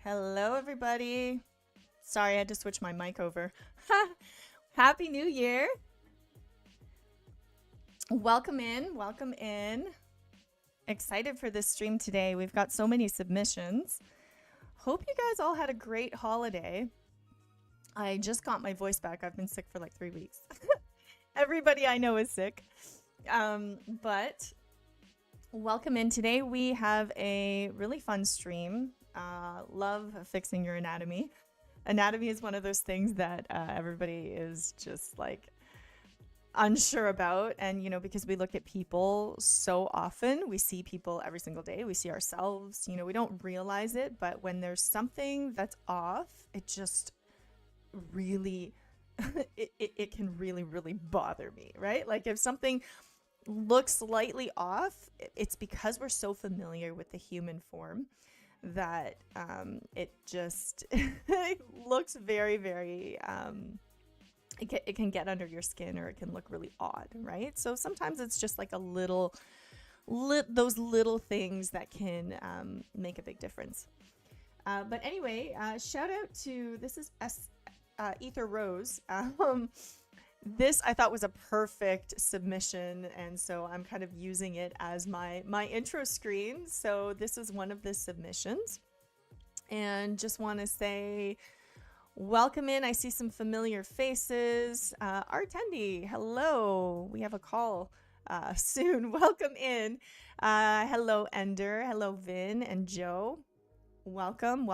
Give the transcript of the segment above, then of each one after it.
Hello, everybody. Sorry, I had to switch my mic over. Happy New Year. Welcome in. Welcome in. Excited for this stream today. We've got so many submissions. Hope you guys all had a great holiday. I just got my voice back. I've been sick for like 3 weeks. Everybody I know is sick. But welcome in. Today we have a really fun stream. Love fixing your anatomy. Anatomy is one of those things that everybody is just like unsure about. And, you know, because we look at people so often, we see people every single day. We see ourselves, you know, we don't realize it. But when there's something that's off, it just really, it can really, really bother me, right? Like if something looks slightly off, it's because we're so familiar with the human form that it just it looks very, very it can get under your skin, or it can look really odd, right? So sometimes it's just like a those little things that can make a big difference. But anyway, shout out to, this is Ether Rose. This I thought was a perfect submission, and so I'm kind of using it as my intro screen. So this is one of the submissions, and just want to say welcome in. I see some familiar faces. Artendi, hello. We have a call soon. Welcome in. Hello Ender, hello Vin and Joe. Welcome.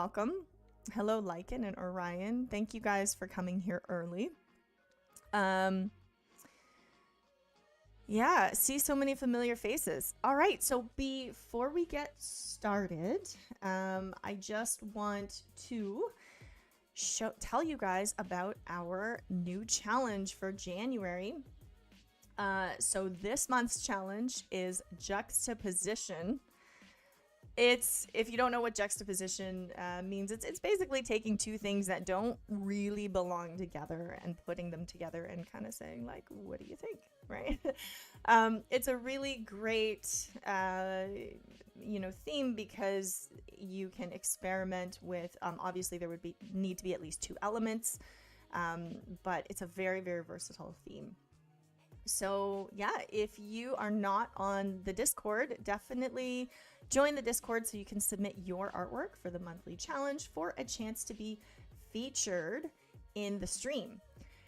Hello Lycan and Orion. Thank you guys for coming here early. Yeah, see so many familiar faces. All right, so before we get started, I just want to tell you guys about our new challenge for January. So this month's challenge is juxtaposition. If you don't know what juxtaposition means, it's basically taking two things that don't really belong together and putting them together and kind of saying like, what do you think, right? It's a really great theme, because you can experiment with obviously there would need to be at least two elements, but it's a very, very versatile theme. So yeah, if you are not on the Discord, definitely join the Discord so you can submit your artwork for the monthly challenge for a chance to be featured in the stream.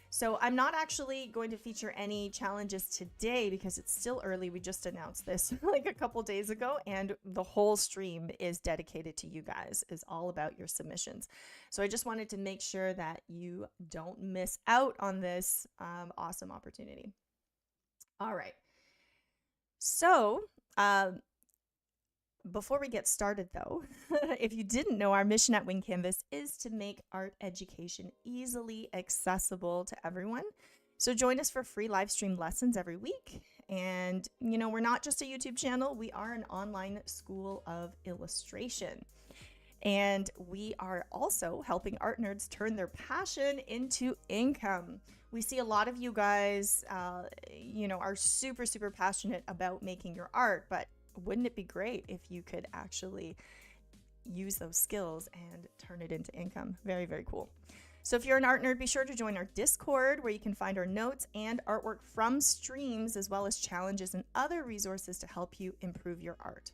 So I'm not actually going to feature any challenges today because it's still early. We just announced this like a couple days ago, and the whole stream is dedicated to you guys. It's all about your submissions. So I just wanted to make sure that you don't miss out on this awesome opportunity. All right. So before we get started, though, if you didn't know, our mission at Wing Canvas is to make art education easily accessible to everyone. So join us for free live stream lessons every week. And, you know, we're not just a YouTube channel. We are an online school of illustration. And we are also helping art nerds turn their passion into income. We see a lot of you guys, are super, super passionate about making your art, but wouldn't it be great if you could actually use those skills and turn it into income? Very, very cool. So if you're an art nerd, be sure to join our Discord, where you can find our notes and artwork from streams, as well as challenges and other resources to help you improve your art.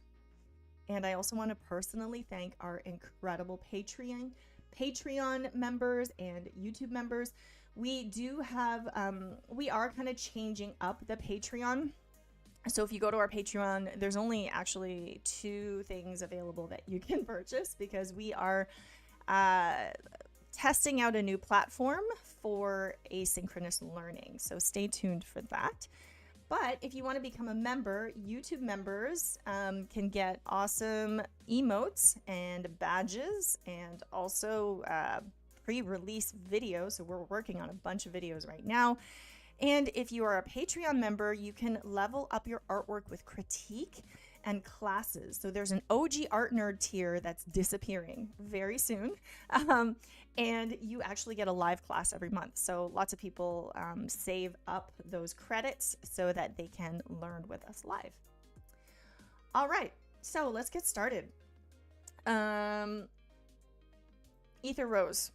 And I also want to personally thank our incredible Patreon members and YouTube members. We do have, we are kind of changing up the Patreon. So if you go to our Patreon, there's only actually 2 things available that you can purchase, because we are testing out a new platform for asynchronous learning. So stay tuned for that. But if you want to become a member, YouTube members can get awesome emotes and badges, and also pre-release videos. So we're working on a bunch of videos right now. And if you are a Patreon member, you can level up your artwork with critique and classes. So there's an OG art nerd tier that's disappearing very soon. And you actually get a live class every month. So lots of people save up those credits so that they can learn with us live. All right, so let's get started. Ether Rose.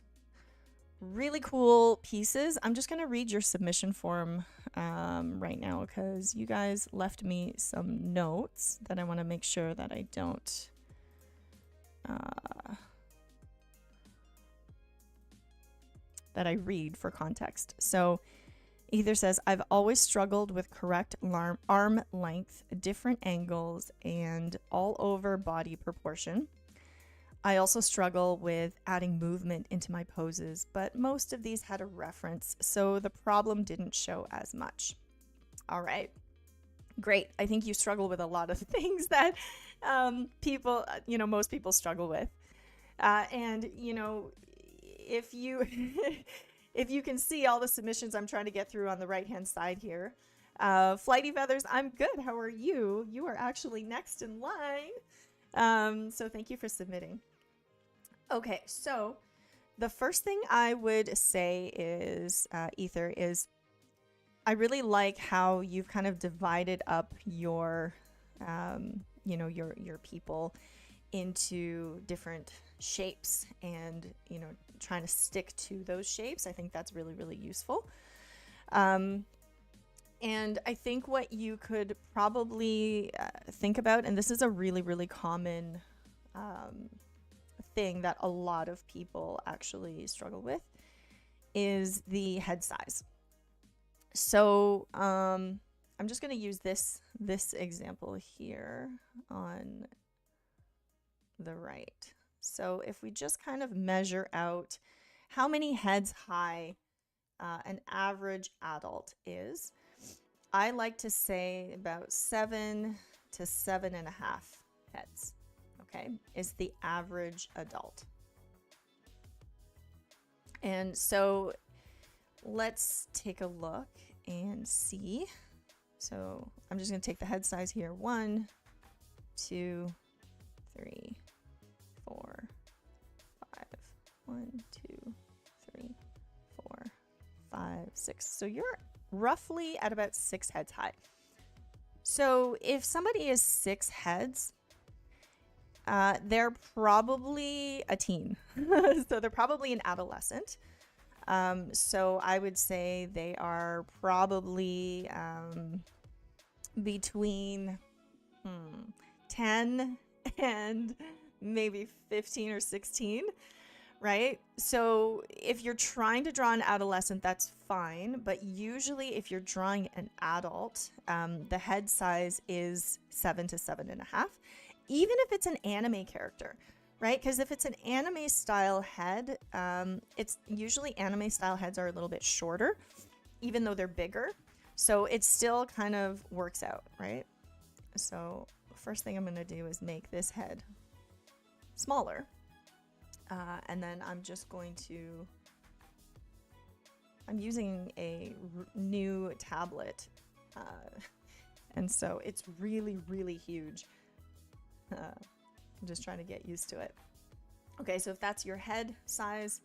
Really cool pieces. I'm just going to read your submission form right now because you guys left me some notes that I want to make sure that I don't that I read for context. So Ether says, I've always struggled with correct arm length, different angles, and all over body proportion. I also struggle with adding movement into my poses, but most of these had a reference, so the problem didn't show as much. All right, great. I think you struggle with a lot of things that people, most people struggle with. And, if you if you can see all the submissions I'm trying to get through on the right-hand side here. Flighty Feathers, I'm good. How are you? You are actually next in line. So thank you for submitting. Okay, so the first thing I would say is, Ether, is I really like how you've kind of divided up your, your people into different shapes and, trying to stick to those shapes. I think that's really, really useful. And I think what you could probably think about, and this is a really, really common thing that a lot of people actually struggle with, is the head size. So I'm just going to use this example here on the right. So if we just kind of measure out how many heads high an average adult is, I like to say about 7 to 7.5 heads, okay, is the average adult. And so let's take a look and see. So I'm just going to take the head size here. 1, 2, 3, 4, 5. 1, 2, 3, 4, 5, 6. So you're roughly at about 6 heads high. So if somebody is 6 heads, they're probably a teen. So they're probably an adolescent. So I would say they are probably between 10 and maybe 15 or 16, right? So if you're trying to draw an adolescent, that's fine. But usually if you're drawing an adult, the head size is 7 to 7.5, even if it's an anime character, right? Because if it's an anime style head, it's usually anime style heads are a little bit shorter, even though they're bigger. So it still kind of works out, right? So first thing I'm going to do is make this head smaller. And then I'm just going to, I'm using a new tablet. And so it's really, really huge. I'm just trying to get used to it. Okay, so if that's your head size,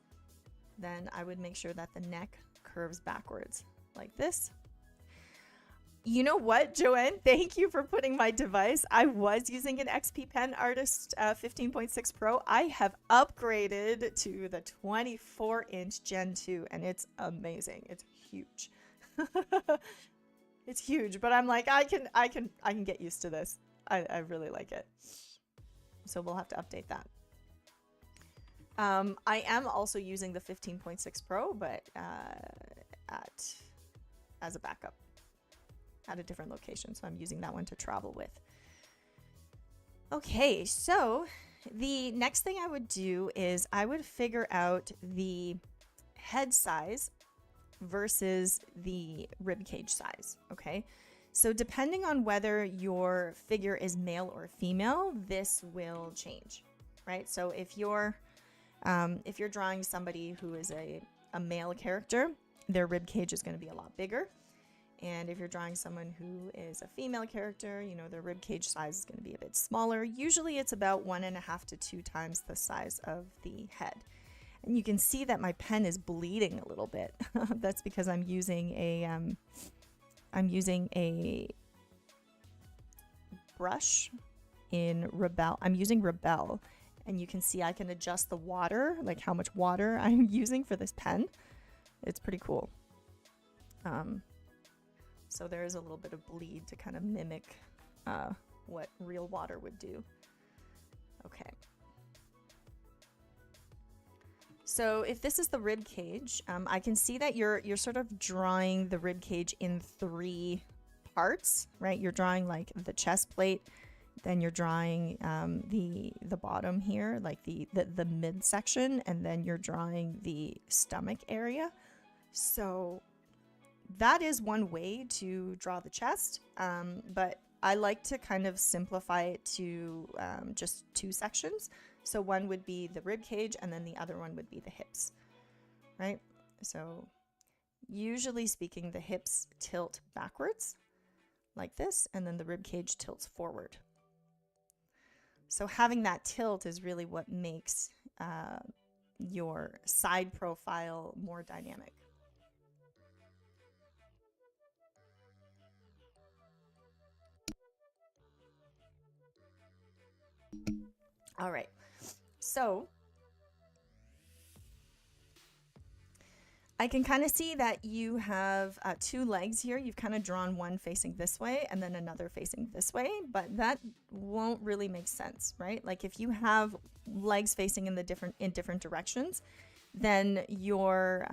then I would make sure that the neck curves backwards like this. You know what, Joanne? Thank you for putting my device. I was using an XP Pen Artist 15.6 Pro. I have upgraded to the 24-inch Gen 2, and it's amazing. It's huge. It's huge, but I'm like, I can get used to this. I really like it. So we'll have to update that. I am also using the 15.6 Pro, but as a backup at a different location. So I'm using that one to travel with. Okay, so the next thing I would do is I would figure out the head size versus the rib cage size, okay? So depending on whether your figure is male or female, this will change, right? So if you're drawing somebody who is a male character, their rib cage is going to be a lot bigger. And if you're drawing someone who is a female character, you know, their rib cage size is going to be a bit smaller. Usually it's about 1.5 to 2 times the size of the head. And you can see that my pen is bleeding a little bit. That's because I'm using a brush in Rebel. I'm using Rebel, and you can see I can adjust the water, like how much water I'm using for this pen. It's pretty cool. So there is a little bit of bleed to kind of mimic what real water would do. Okay. So if this is the rib cage, I can see that you're sort of drawing the rib cage in 3 parts, right? You're drawing like the chest plate, then you're drawing the bottom here, like the midsection, and then you're drawing the stomach area. So that is one way to draw the chest, but I like to kind of simplify it to just 2 sections. So one would be the rib cage, and then the other one would be the hips, right? So usually speaking, the hips tilt backwards like this, and then the rib cage tilts forward. So having that tilt is really what makes your side profile more dynamic. All right, so I can kind of see that you have 2 legs here. You've kind of drawn one facing this way and then another facing this way, but that won't really make sense, right? Like if you have legs facing in different directions, then your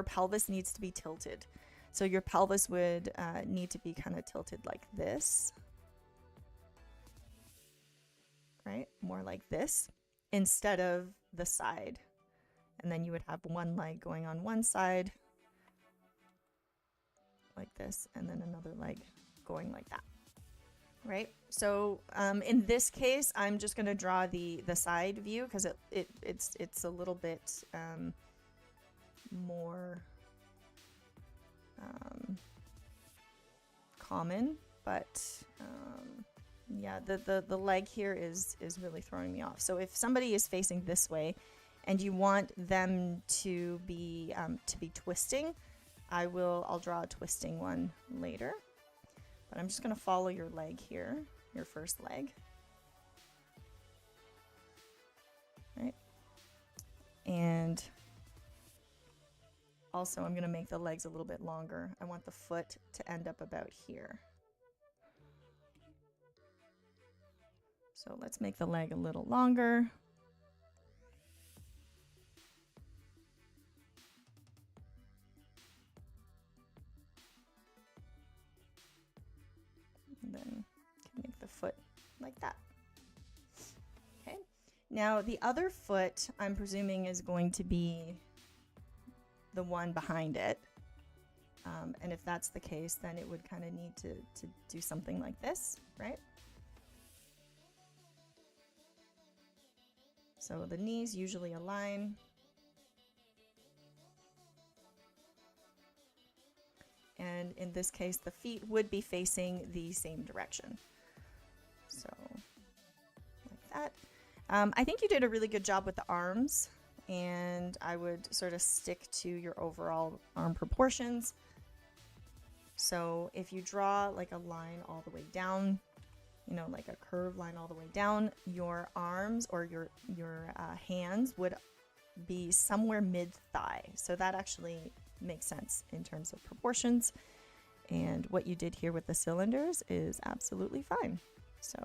pelvis needs to be tilted. So your pelvis would need to be kind of tilted like this, right? More like this instead of the side. And then you would have one leg going on one side like this, and then another leg going like that, right? So in this case, I'm just going to draw the side view because it's a little bit more common, but yeah, the leg here is really throwing me off. So if somebody is facing this way and you want them to be twisting, I'll draw a twisting one later. But I'm just going to follow your leg here, your first leg. Right? And also I'm going to make the legs a little bit longer. I want the foot to end up about here. So let's make the leg a little longer. And then make the foot like that. Okay. Now the other foot, I'm presuming, is going to be the one behind it. And if that's the case, then it would kind of need to do something like this, right? So the knees usually align. And in this case, the feet would be facing the same direction. So like that. I think you did a really good job with the arms, and I would sort of stick to your overall arm proportions. So if you draw like a line all the way down, you know, like a curved line all the way down, your arms or your hands would be somewhere mid-thigh. So that actually makes sense in terms of proportions. And what you did here with the cylinders is absolutely fine. So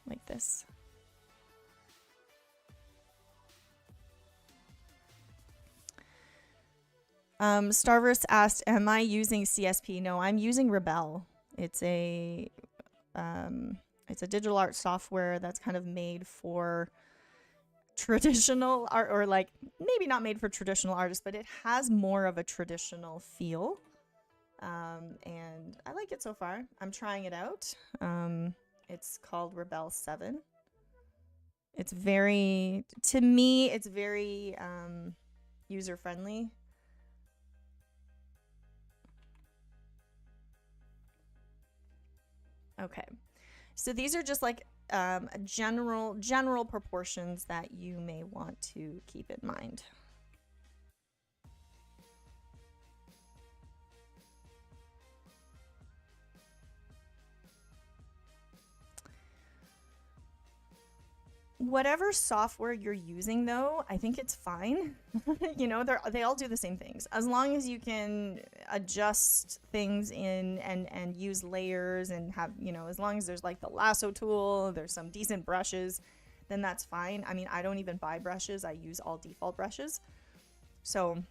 like this. Starverse asked, am I using CSP? No, I'm using Rebel. It's a digital art software that's kind of made for traditional art, or like maybe not made for traditional artists, but it has more of a traditional feel. And I like it so far. I'm trying it out. It's called Rebel 7. It's very, to me, it's very user-friendly. Okay, so these are just like general proportions that you may want to keep in mind. Whatever software you're using, though, I think it's fine. You know, they all do the same things. As long as you can adjust things in and use layers and have, you know, as long as there's like the lasso tool, there's some decent brushes, then that's fine. I mean, I don't even buy brushes. I use all default brushes. So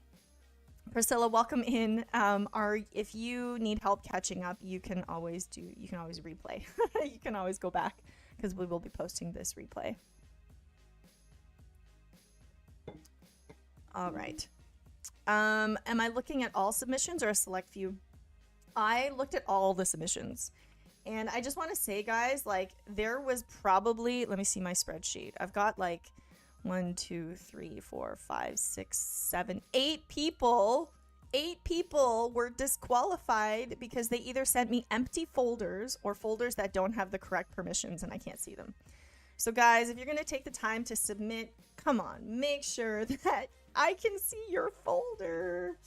Priscilla, welcome in. If you need help catching up, you can always replay. You can always go back because we will be posting this replay. All right. Am I looking at all submissions or a select few? I looked at all the submissions. And I just want to say, guys, like, there was probably, let me see my spreadsheet. I've got like 1, 2, 3, 4, 5, 6, 7, 8 people. 8 people were disqualified because they either sent me empty folders or folders that don't have the correct permissions and I can't see them. So guys, if you're going to take the time to submit, come on, make sure that I can see your folder.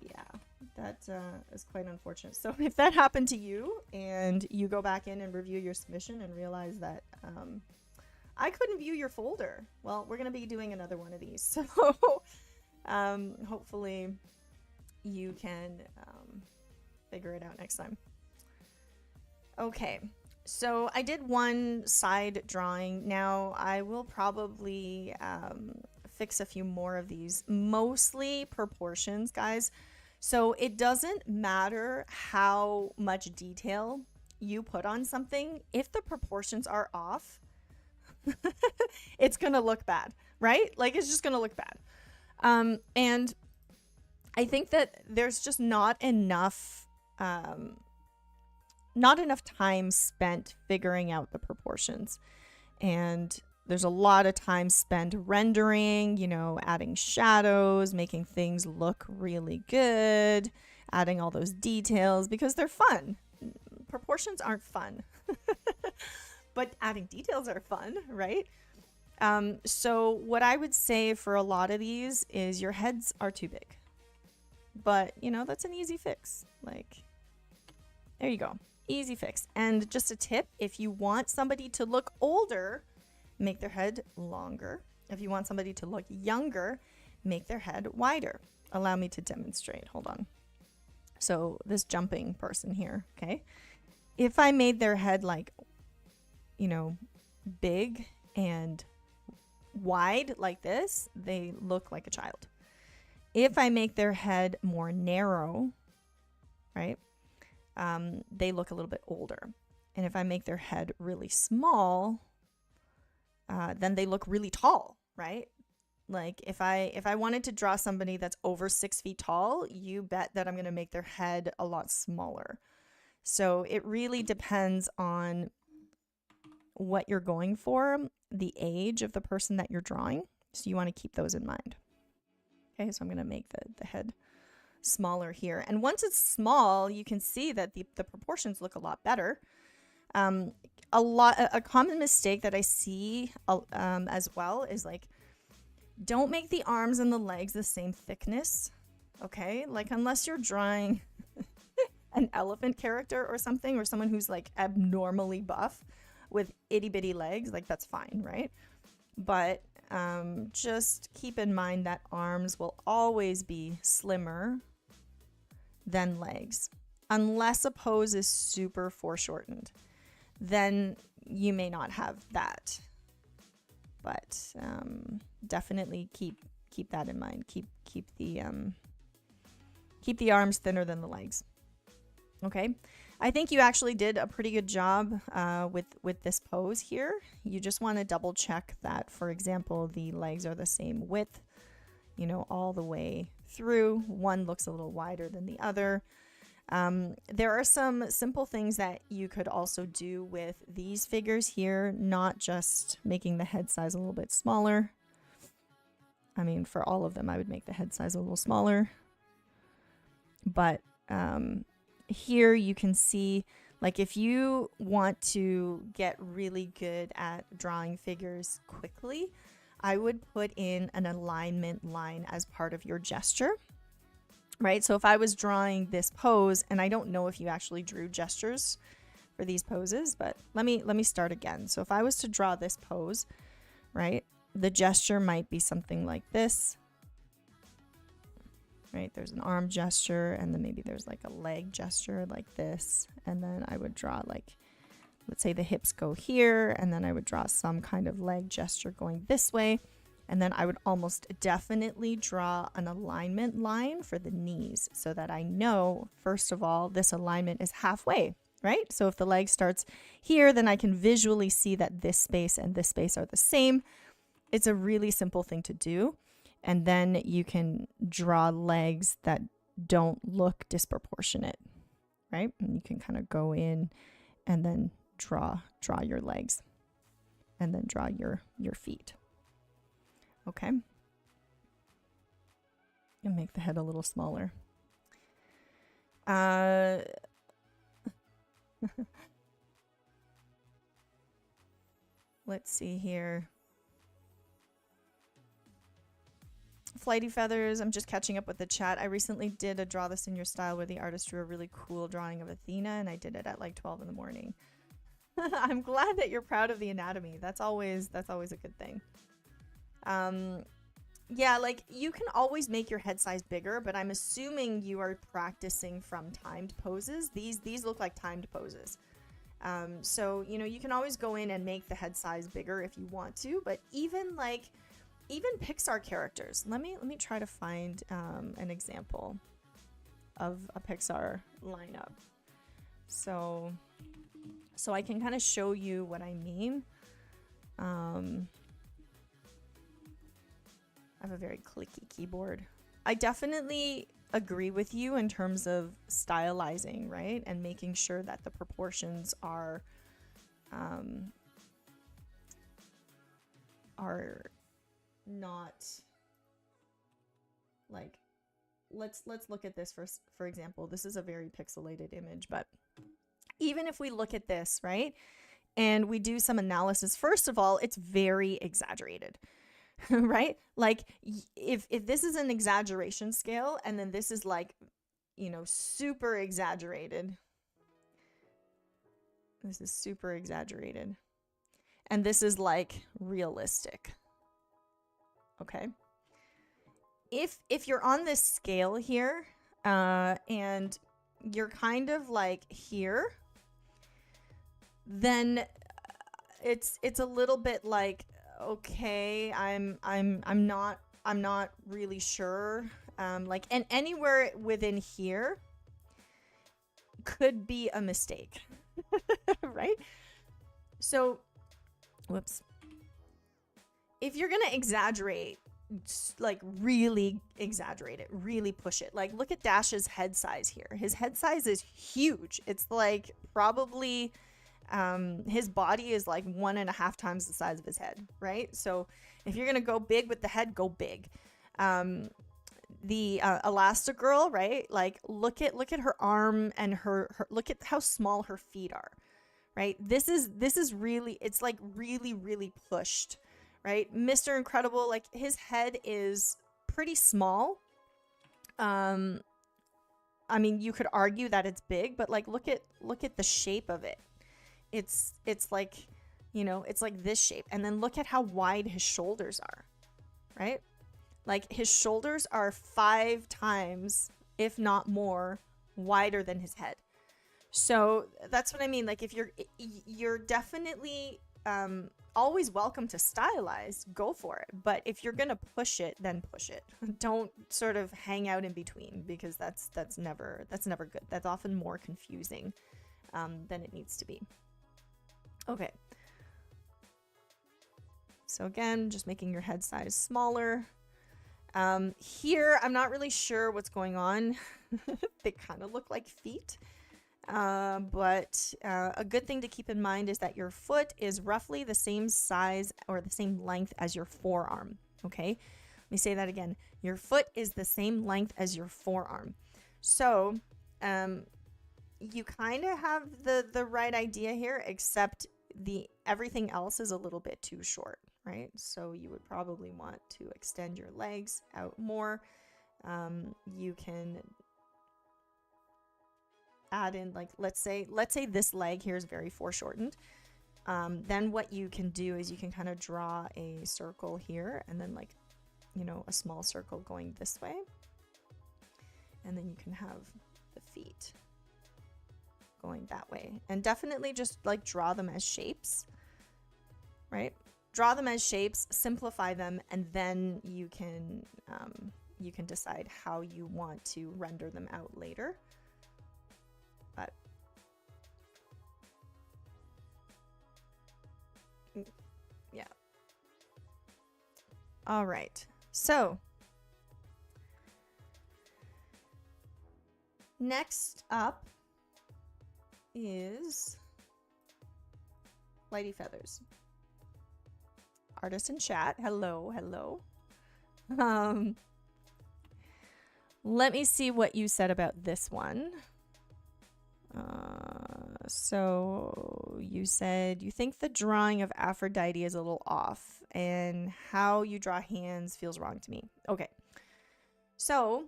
Yeah, that is quite unfortunate. So if that happened to you and you go back in and review your submission and realize that I couldn't view your folder, well, we're going to be doing another one of these. So hopefully you can figure it out next time. Okay, so I did one side drawing. Now I will probably fix a few more of these, mostly proportions, guys. So it doesn't matter how much detail you put on something. If the proportions are off, it's gonna look bad, right? Like, it's just gonna look bad. And I think that there's just not enough time spent figuring out the proportions. And there's a lot of time spent rendering, you know, adding shadows, making things look really good, adding all those details because they're fun. Proportions aren't fun, but adding details are fun, right? So what I would say for a lot of these is your heads are too big, but you know, that's an easy fix. Like, there you go. Easy fix. And just a tip, if you want somebody to look older, make their head longer. If you want somebody to look younger, make their head wider. Allow me to demonstrate. Hold on. So this jumping person here, okay? If I made their head like, you know, big and wide like this, they look like a child. If I make their head more narrow, right, they look a little bit older. And if I make their head really small, then they look really tall, right? Like if I wanted to draw somebody that's over 6 feet tall, you bet that I'm going to make their head a lot smaller. So it really depends on what you're going for, the age of the person that you're drawing. So you want to keep those in mind. Okay, so I'm going to make the head smaller here. And once it's small, you can see that the proportions look a lot better. A common mistake that I see as well is like, don't make the arms and the legs the same thickness. Okay, like unless you're drawing an elephant character or something, or someone who's like abnormally buff with itty bitty legs, like that's fine, right? But just keep in mind that arms will always be slimmer than legs, unless a pose is super foreshortened. Then you may not have that, but definitely keep that in mind. Keep the arms thinner than the legs. Okay, I think you actually did a pretty good job with this pose here. You just want to double check that, for example, the legs are the same width, you know, all the way through. One looks a little wider than the other. There are some simple things that you could also do with these figures here, not just making the head size a little bit smaller. I mean, for all of them, I would make the head size a little smaller. But here you can see, like, if you want to get really good at drawing figures quickly, I would put in an alignment line as part of your gesture. Right? So if I was drawing this pose, and I don't know if you actually drew gestures for these poses, but let me start again. So if I was to draw this pose, right, the gesture might be something like this, right? There's an arm gesture, and then maybe there's like a leg gesture like this, and then I would draw like, let's say the hips go here, and then I would draw some kind of leg gesture going this way, and then I would almost definitely draw an alignment line for the knees so that I know, first of all, this alignment is halfway, right? So if the leg starts here, then I can visually see that this space and this space are the same. It's a really simple thing to do. And then you can draw legs that don't look disproportionate, right? And you can kind of go in and then draw your legs and then draw your feet. Okay. And make the head a little smaller. Let's see here. Flighty Feathers, I'm just catching up with the chat. I recently did a Draw This in Your Style where the artist drew a really cool drawing of Athena, and I did it at like 12 in the morning. I'm glad that you're proud of the anatomy. That's always a good thing. Yeah, like you can always make your head size bigger, but I'm assuming you are practicing from timed poses. These look like timed poses. So, you know, you can always go in and make the head size bigger if you want to, but even Pixar characters. Let me try to find an example of a Pixar lineup. So I can kind of show you what I mean. I have a very clicky keyboard. I definitely agree with you in terms of stylizing, right? And making sure that the proportions are not like, let's look at this for example. This is a very pixelated image, but even if we look at this, right, and we do some analysis, first of all, it's very exaggerated. Right? Like if this is an exaggeration scale and then this is like, you know, super exaggerated. This is super exaggerated. And this is like realistic. Okay. If you're on this scale here, and you're kind of like here, then it's a little bit like, okay, I'm not really sure. Like, and anywhere within here could be a mistake. Right? So, whoops. If you're gonna exaggerate, like really exaggerate it, really push it. Like, look at Dash's head size here. His head size is huge. It's like probably his body is like 1.5 times the size of his head, right? So if you're gonna go big with the head, go big. The Elastigirl, right? Like look at her arm and her look at how small her feet are, right? This is really, it's like really pushed, right? Mr. Incredible, like his head is pretty small. I mean, you could argue that it's big, but like look at the shape of it. It's like, you know, it's like this shape. And then look at how wide his shoulders are, right? Like his shoulders are 5 times, if not more, wider than his head. So that's what I mean. Like if you're definitely always welcome to stylize, go for it. But if you're gonna push it, then push it. Don't sort of hang out in between, because that's never good. That's often more confusing than it needs to be. Okay. So again, just making your head size smaller. Here, I'm not really sure what's going on. They kind of look like feet. But a good thing to keep in mind is that your foot is roughly the same size or the same length as your forearm. Okay. Let me say that again. Your foot is the same length as your forearm. So, you kind of have the right idea here, except everything else is a little bit too short, right? So you would probably want to extend your legs out more. You can add in, like, let's say this leg here is very foreshortened. Then what you can do is you can kind of draw a circle here, and then, like, you know, a small circle going this way. And then you can have the feet going that way. And definitely just like draw them as shapes, right? Draw them as shapes, simplify them, and then you can decide how you want to render them out later. But yeah. All right. So next up is Flighty Feathers. Artist in chat. Hello, hello. Let me see what you said about this one. So you said you think the drawing of Aphrodite is a little off, and how you draw hands feels wrong to me. Okay. So,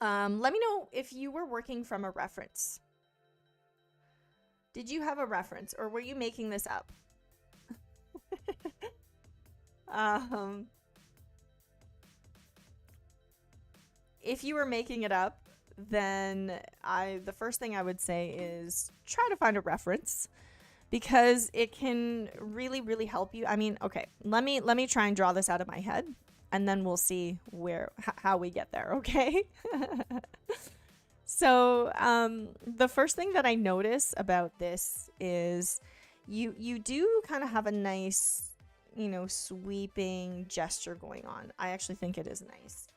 let me know if you were working from a reference. Did you have a reference, or were you making this up? If you were making it up, then the first thing I would say is try to find a reference, because it can really, really help you. I mean, okay, let me try and draw this out of my head, and then we'll see how we get there, okay? So, the first thing that I notice about this is you do kind of have a nice, you know, sweeping gesture going on. I actually think it is nice.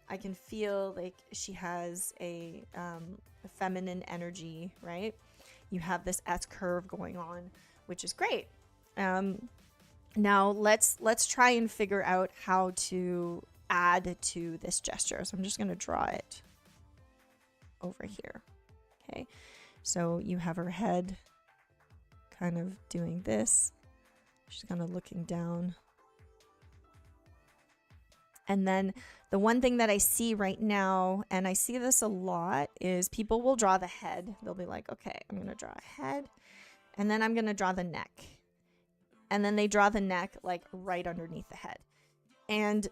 I can feel like she has a feminine energy, right? You have this S curve going on, which is great. Now let's try and figure out how to add to this gesture. So I'm just going to draw it over here. Okay. So you have her head kind of doing this. She's kind of looking down. And then the one thing that I see right now, and I see this a lot, is people will draw the head. They'll be like, okay, I'm going to draw a head, and then I'm going to draw the neck. And then they draw the neck like right underneath the head. And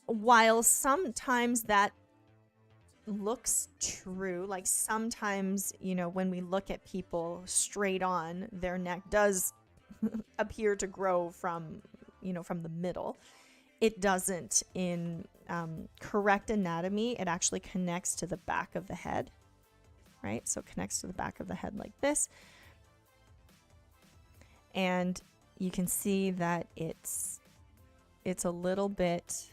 while sometimes that looks true, like sometimes, you know, when we look at people straight on, their neck does appear to grow from, you know, from the middle. It doesn't in correct anatomy. It actually connects to the back of the head, right? So it connects to the back of the head like this. And you can see that it's a little bit,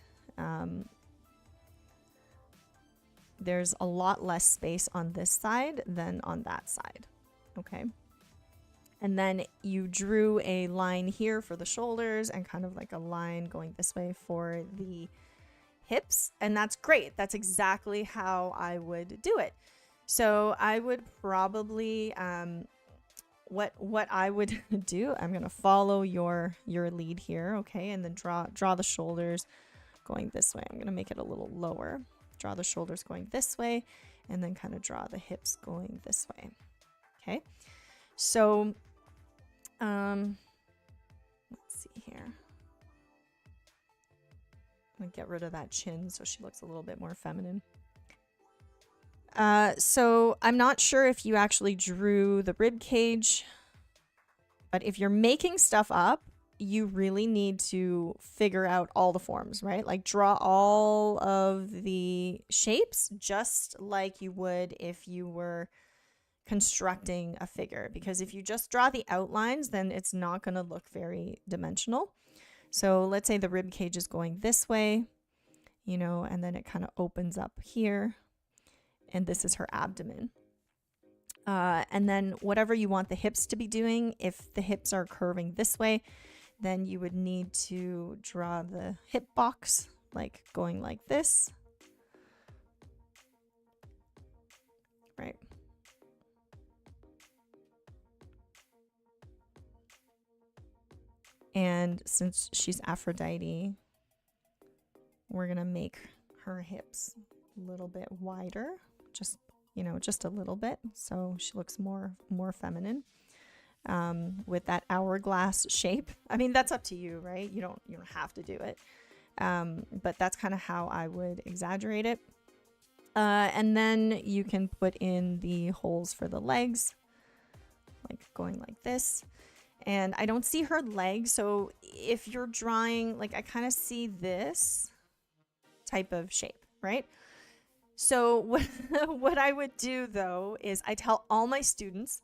there's a lot less space on this side than on that side, okay? And then you drew a line here for the shoulders and kind of like a line going this way for the hips. And that's great. That's exactly how I would do it. So I would probably, what I would do, I'm going to follow your lead here. Okay. And then draw the shoulders going this way. I'm going to make it a little lower. Draw the shoulders going this way, and then kind of draw the hips going this way. Okay. So, let's see here. I'm gonna get rid of that chin so she looks a little bit more feminine. So I'm not sure if you actually drew the rib cage, but if you're making stuff up, you really need to figure out all the forms, right? Like draw all of the shapes just like you would if you were constructing a figure, because if you just draw the outlines, then it's not going to look very dimensional. So let's say the rib cage is going this way, you know, and then it kind of opens up here, and this is her abdomen. And then whatever you want the hips to be doing, if the hips are curving this way, then you would need to draw the hip box, like going like this, right? And since she's Aphrodite, we're going to make her hips a little bit wider, just, you know, just a little bit, so she looks more feminine with that hourglass shape. I mean, that's up to you, right? You don't have to do it, but that's kind of how I would exaggerate it. And then you can put in the holes for the legs, like going like this. And I don't see her legs, so if you're drawing, like, I kind of see this type of shape, right? So what I would do though is I tell all my students,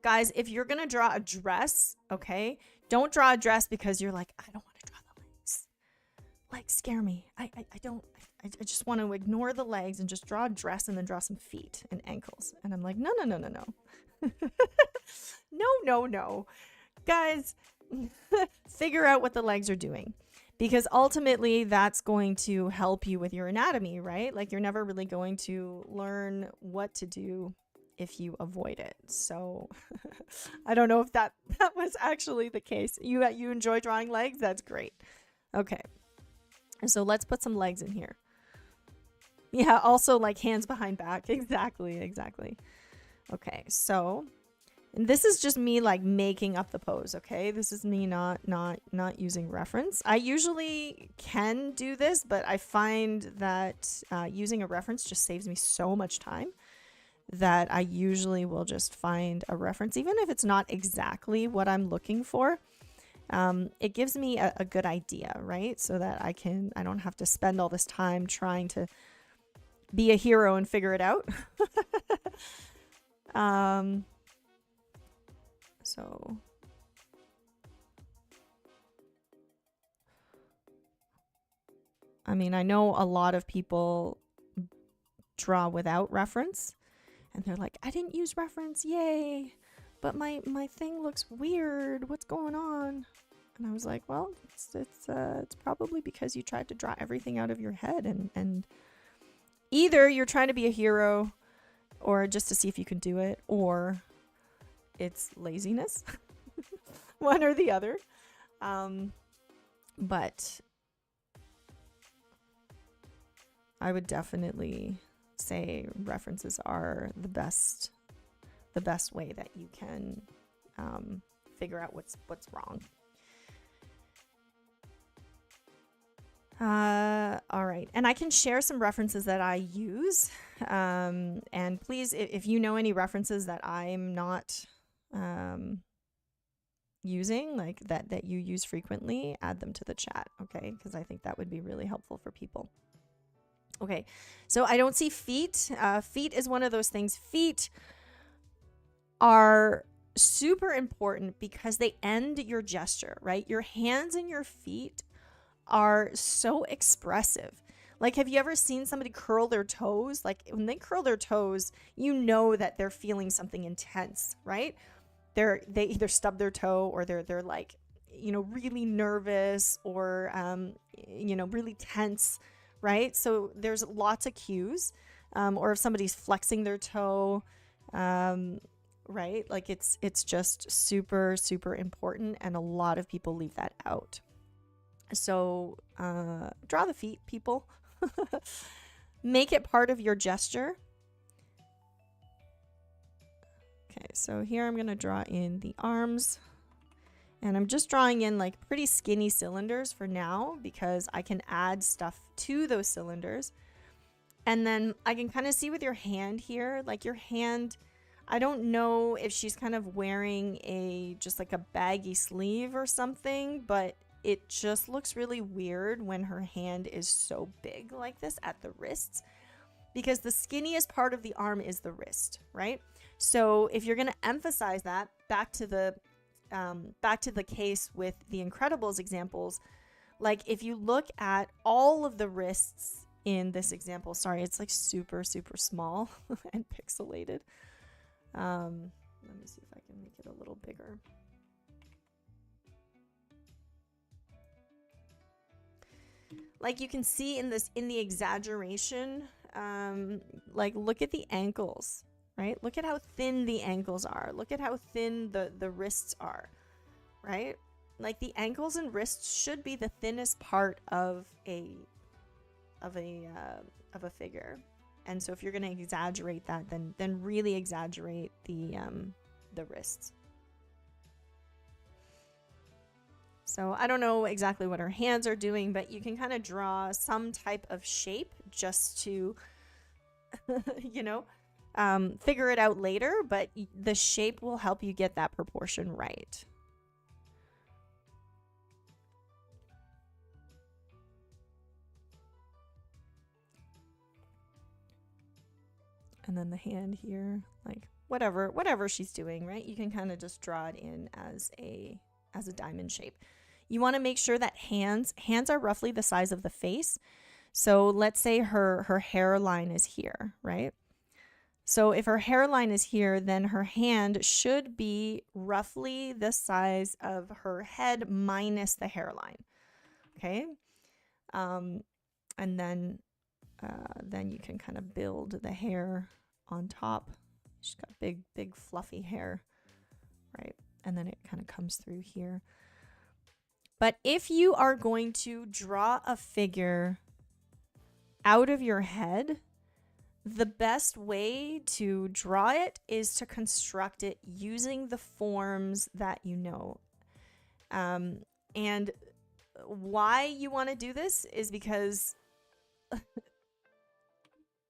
guys, if you're gonna draw a dress, okay, don't draw a dress because you're like, I don't want to draw the legs. Legs scare me. I just want to ignore the legs and just draw a dress and then draw some feet and ankles. And I'm like, no. No. Guys, figure out what the legs are doing, because ultimately that's going to help you with your anatomy, right? Like, you're never really going to learn what to do if you avoid it. So I don't know if that was actually the case. You enjoy drawing legs? That's great. Okay. So let's put some legs in here. Yeah, also like hands behind back. Exactly. Okay, so and this is just me like making up the pose, okay? This is me not using reference. I usually can do this, but I find that using a reference just saves me so much time that I usually will just find a reference, even if it's not exactly what I'm looking for. It gives me a good idea, right? So that I don't have to spend all this time trying to be a hero and figure it out. So I mean, I know a lot of people draw without reference and they're like, I didn't use reference, yay, but my thing looks weird, what's going on? And I was like, well, it's probably because you tried to draw everything out of your head, and either you're trying to be a hero or just to see if you can do it, or it's laziness. One or the other. But I would definitely say references are the best way that you can figure out what's wrong. All right, and I can share some references that I use, and please, if you know any references that I'm not using, like that you use frequently, add them to the chat, okay? Because I think that would be really helpful for people. Okay, so I don't see feet. Feet is one of those things. Feet are super important because they end your gesture, right? Your hands and your feet are so expressive. Like, have you ever seen somebody curl their toes? Like, when they curl their toes, you know that they're feeling something intense, right? They either stub their toe, or they're like, you know, really nervous, or you know, really tense, right? So there's lots of cues. Or if somebody's flexing their toe, right? Like, it's just super important, and a lot of people leave that out. So draw the feet, people. Make it part of your gesture. Okay, so here I'm going to draw in the arms. And I'm just drawing in like pretty skinny cylinders for now, because I can add stuff to those cylinders. And then I can kind of see with your hand here, like your hand, I don't know if she's kind of wearing just like a baggy sleeve or something, but it just looks really weird when her hand is so big like this at the wrists, because the skinniest part of the arm is the wrist, right? So if you're going to emphasize that, back to the case with the Incredibles examples, like if you look at all of the wrists in this example, sorry, it's like super small and pixelated. Let me see if I can make it a little bigger. Like you can see in the exaggeration, like look at the ankles, right? Look at how thin the ankles are. Look at how thin the wrists are, right? Like the ankles and wrists should be the thinnest part of a figure. And so if you're going to exaggerate that, then really exaggerate the wrists. So I don't know exactly what her hands are doing, but you can kind of draw some type of shape just to, you know, figure it out later, but the shape will help you get that proportion right. And then the hand here, like whatever she's doing, right? You can kind of just draw it in as a diamond shape. You want to make sure that hands are roughly the size of the face. So let's say her hairline is here, right? So if her hairline is here, then her hand should be roughly the size of her head minus the hairline. Okay. And then you can kind of build the hair on top. She's got big fluffy hair, right? And then it kind of comes through here. But if you are going to draw a figure out of your head, the best way to draw it is to construct it using the forms that you know. And why you want to do this is because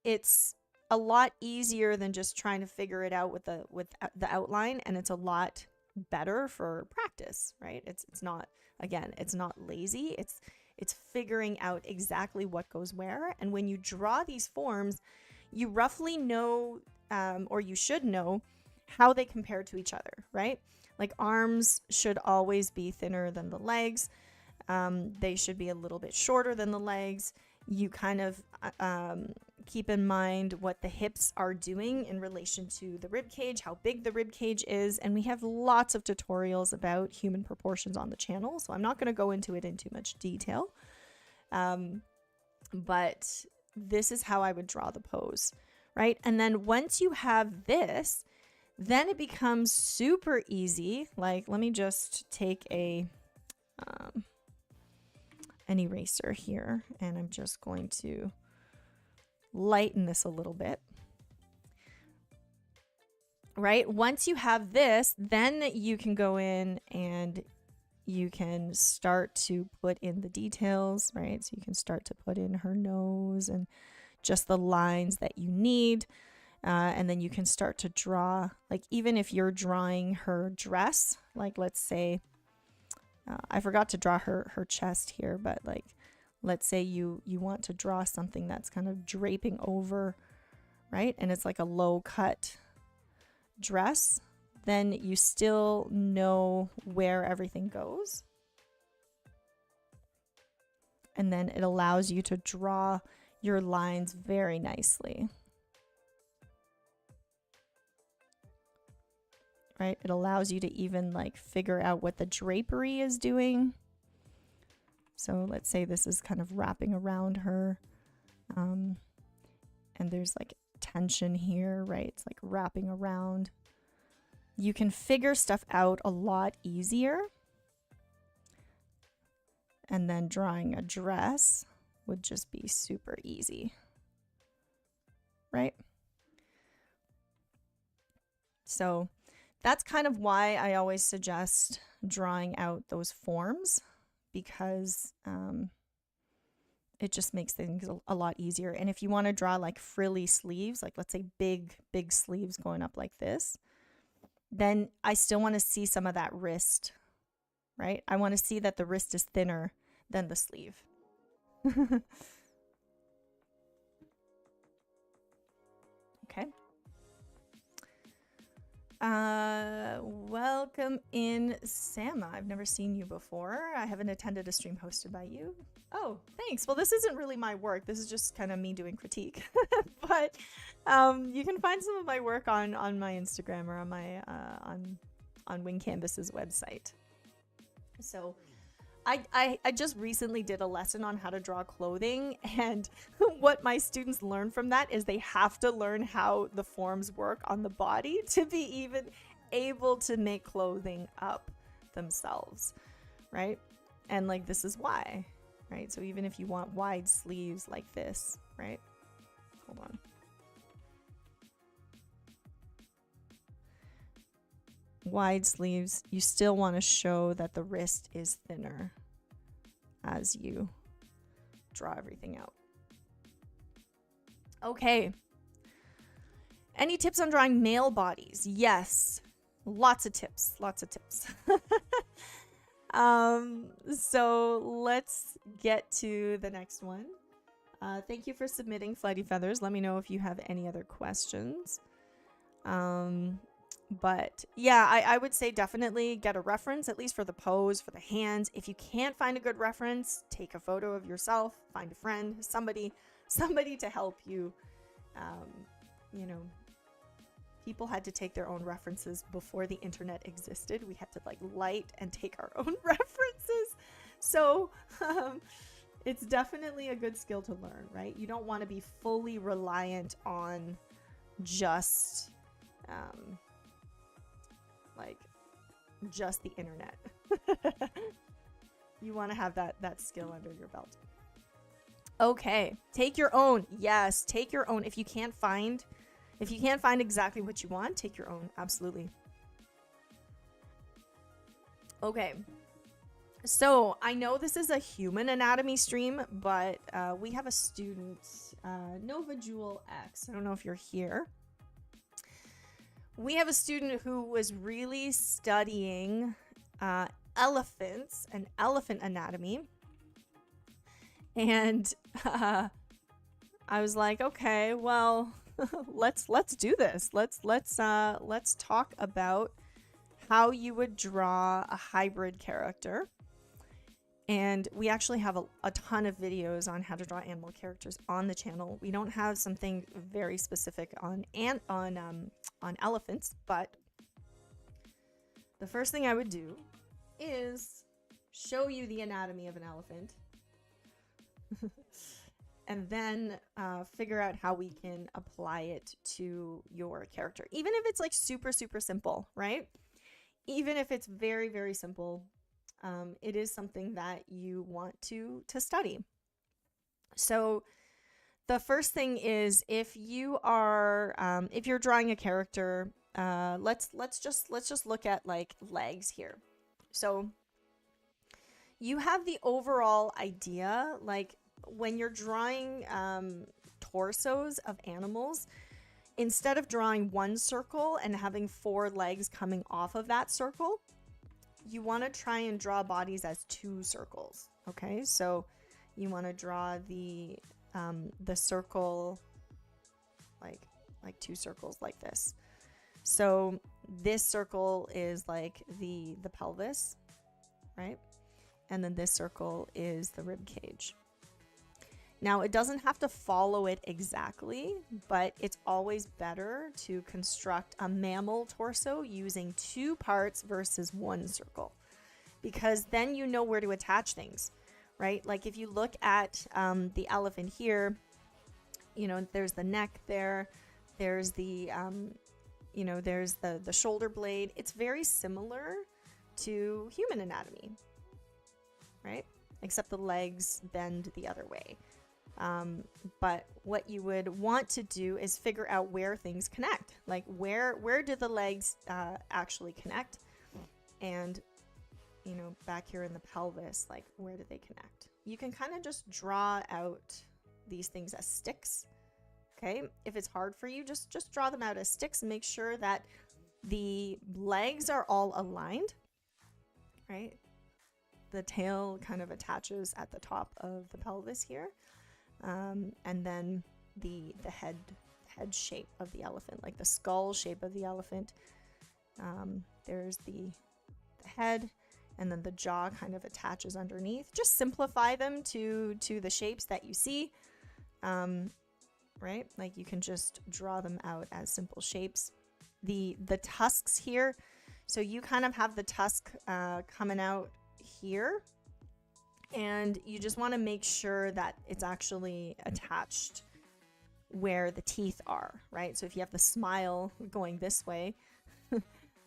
it's a lot easier than just trying to figure it out with the outline, and it's a lot better for practice, right? It's not, again, it's not lazy. It's figuring out exactly what goes where. And when you draw these forms, you roughly know, or you should know, how they compare to each other, right? Like arms should always be thinner than the legs. They should be a little bit shorter than the legs. You kind of keep in mind what the hips are doing in relation to the rib cage, how big the rib cage is. And we have lots of tutorials about human proportions on the channel, so I'm not going to go into it in too much detail. But this is how I would draw the pose, right? And then once you have this, then it becomes super easy. Like, let me just take an eraser here, and I'm just going to lighten this a little bit. Right? Once you have this, then you can go in and you can start to put in the details, right? So you can start to put in her nose and just the lines that you need. And then you can start to draw, like even if you're drawing her dress, like let's say, I forgot to draw her chest here, but like, let's say you want to draw something that's kind of draping over, right? And it's like a low cut dress, then you still know where everything goes. And then it allows you to draw your lines very nicely. Right? It allows you to even like figure out what the drapery is doing. So let's say this is kind of wrapping around her. And there's like tension here, right? It's like wrapping around. You can figure stuff out a lot easier. And then drawing a dress would just be super easy, right? So that's kind of why I always suggest drawing out those forms, because it just makes things a lot easier. And if you want to draw like frilly sleeves, like let's say big sleeves going up like this, then I still want to see some of that wrist, right? I want to see that the wrist is thinner than the sleeve. Okay. Welcome in, Sama. I've never seen you before. I haven't attended a stream hosted by you. Oh, thanks. Well, this isn't really my work. This is just kind of me doing critique. But you can find some of my work on my Instagram or on my on Wing Canvas's website. So I just recently did a lesson on how to draw clothing, and what my students learn from that is they have to learn how the forms work on the body to be even able to make clothing up themselves, right? And like, this is why, right? So even if you want wide sleeves like this, right? Hold on. wide sleeves, you still want to show that the wrist is thinner as you draw everything out. Okay. Any tips on drawing male bodies? Yes. Lots of tips. Lots of tips. So let's get to the next one. Thank you for submitting Flighty Feathers. Let me know if you have any other questions. But yeah, I would say definitely get a reference, at least for the pose, for the hands. If you can't find a good reference, take a photo of yourself, find a friend, somebody to help you. You know, people had to take their own references before the internet existed. We had to like light and take our own references. So it's definitely a good skill to learn, right? You don't want to be fully reliant on just just the internet. You want to have that skill under your belt. Okay, take your own. Yes, take your own. If you can't find exactly what you want, take your own. Absolutely. Okay. So I know this is a human anatomy stream, but we have a student, NovaJewelX. I don't know if you're here. We have a student who was really studying elephants and elephant anatomy. And I was like, okay, well, let's do this. Let's talk about how you would draw a hybrid character. And we actually have a ton of videos on how to draw animal characters on the channel. We don't have something very specific on elephants, but the first thing I would do is show you the anatomy of an elephant. And then figure out how we can apply it to your character. Even if it's like super, super simple, right? Even if it's very, very simple, it is something that you want to study. So the first thing is if you're drawing a character, let's just look at like legs here. So you have the overall idea, like when you're drawing torsos of animals, instead of drawing one circle and having 4 legs coming off of that circle, you want to try and draw bodies as 2 circles. Okay, so you want to draw the circle like 2 circles like this. So this circle is like the pelvis, right? And then this circle is the rib cage. Now, it doesn't have to follow it exactly, but it's always better to construct a mammal torso using 2 parts versus 1 circle, because then you know where to attach things, right? Like if you look at the elephant here, you know, there's the neck there, there's the, you know, there's the shoulder blade. It's very similar to human anatomy, right? Except the legs bend the other way. But what you would want to do is figure out where things connect. Like where do the legs actually connect? And, you know, back here in the pelvis, like where do they connect? You can kind of just draw out these things as sticks. Okay, if it's hard for you, just draw them out as sticks and make sure that the legs are all aligned, right? The tail kind of attaches at the top of the pelvis here. And then the head shape of the elephant, like the skull shape of the elephant. There's the head, and then the jaw kind of attaches underneath. Just simplify them to the shapes that you see, right? Like you can just draw them out as simple shapes. The tusks here, so you kind of have the tusk coming out here. And you just want to make sure that it's actually attached where the teeth are, right? So if you have the smile going this way,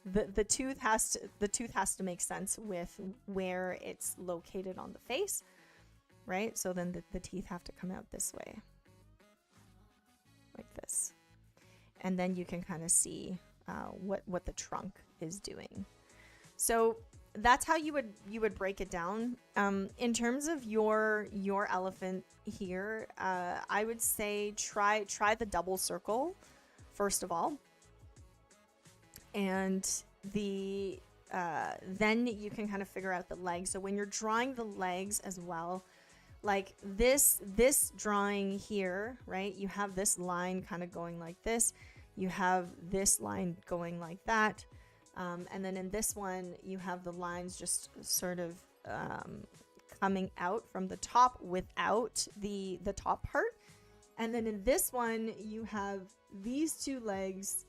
the tooth has to make sense with where it's located on the face, right? So then the teeth have to come out this way, like this, and then you can kind of see what the trunk is doing. So that's how you would break it down. In terms of your elephant here, I would say try the double circle first of all, and then you can kind of figure out the legs. So when you're drawing the legs as well, like this drawing here, right? You have this line kind of going like this. You have this line going like that. And then in this one, you have the lines just sort of coming out from the top without the top part. And then in this one, you have these two legs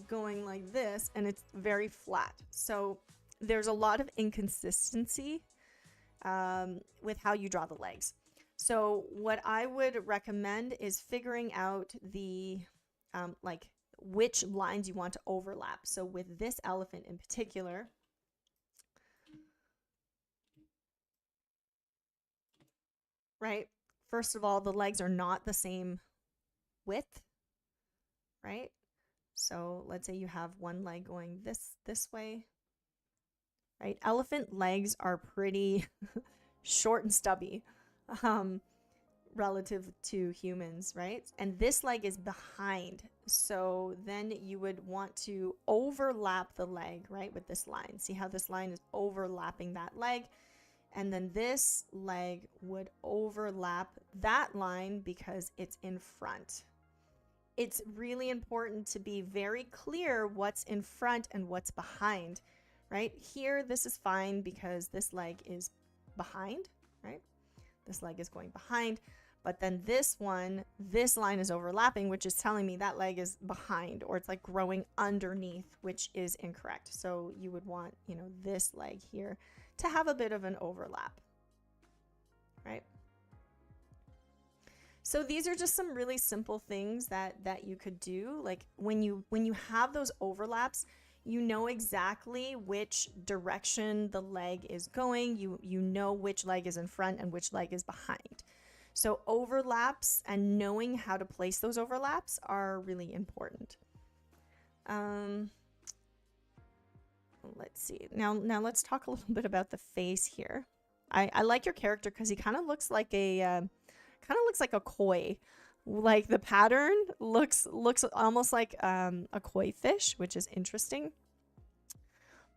going like this, and it's very flat. So there's a lot of inconsistency with how you draw the legs. So what I would recommend is figuring out the like which lines you want to overlap. So with this elephant in particular, right? First of all, the legs are not the same width, right? So let's say you have one leg going this way, right? Elephant legs are pretty short and stubby relative to humans, right? And this leg is behind. So then you would want to overlap the leg, right, with this line. See how this line is overlapping that leg? And then this leg would overlap that line because it's in front. It's really important to be very clear what's in front and what's behind, right? Here, this is fine because this leg is behind, right? This leg is going behind, but then this one, this line is overlapping, which is telling me that leg is behind, or it's like growing underneath, which is incorrect. So you would want, you know, this leg here to have a bit of an overlap, right? So these are just some really simple things that you could do. Like when you have those overlaps, you know exactly which direction the leg is going. You know which leg is in front and which leg is behind. So overlaps and knowing how to place those overlaps are really important. Let's see. Now let's talk a little bit about the face here. I like your character because he kind of looks like a koi. Like the pattern looks almost like a koi fish, which is interesting.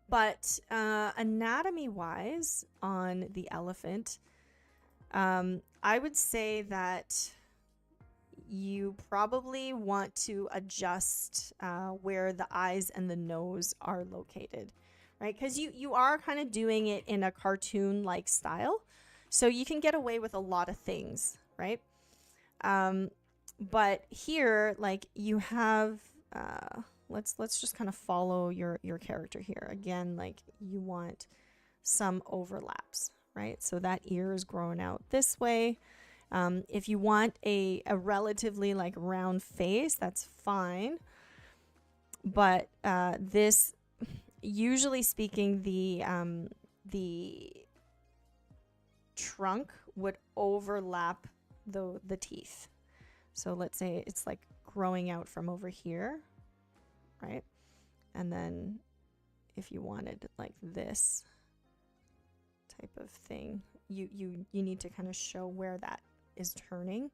But anatomy wise on the elephant, I would say that you probably want to adjust where the eyes and the nose are located, right? Because you are kind of doing it in a cartoon-like style, so you can get away with a lot of things, right? But here, like you have, let's just kind of follow your character here. Again, like you want some overlaps, right? So that ear is growing out this way. If you want a relatively like round face, that's fine. But this, usually speaking, the trunk would overlap the teeth. So let's say it's like growing out from over here, right? And then if you wanted like this type of thing, you need to kind of show where that is turning.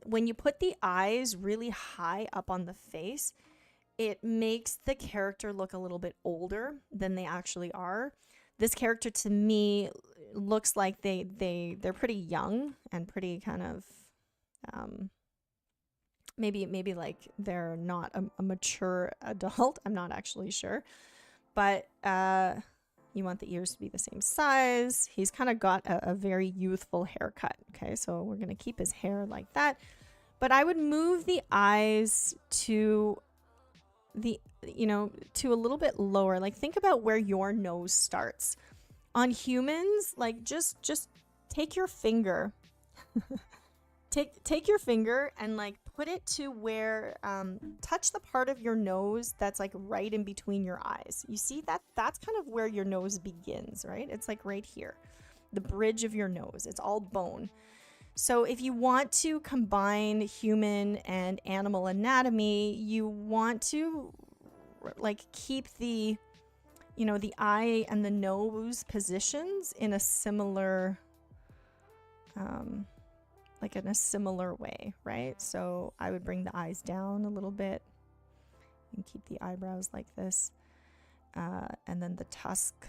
When you put the eyes really high up on the face, it makes the character look a little bit older than they actually are. This character to me looks like they're pretty young and pretty kind of maybe like they're not a mature adult. I'm not actually sure, but you want the ears to be the same size. He's kind of got a very youthful haircut. Okay, so we're gonna keep his hair like that, but I would move the eyes to to a little bit lower. Like think about where your nose starts. On humans, like just take your finger, take your finger and like put it to where, touch the part of your nose that's like right in between your eyes. You see that's kind of where your nose begins, right? It's like right here, the bridge of your nose. It's all bone. So if you want to combine human and animal anatomy, you want to like keep the, you know, the eye and the nose positions in a similar, like in a similar way, right? So I would bring the eyes down a little bit and keep the eyebrows like this. And then the tusk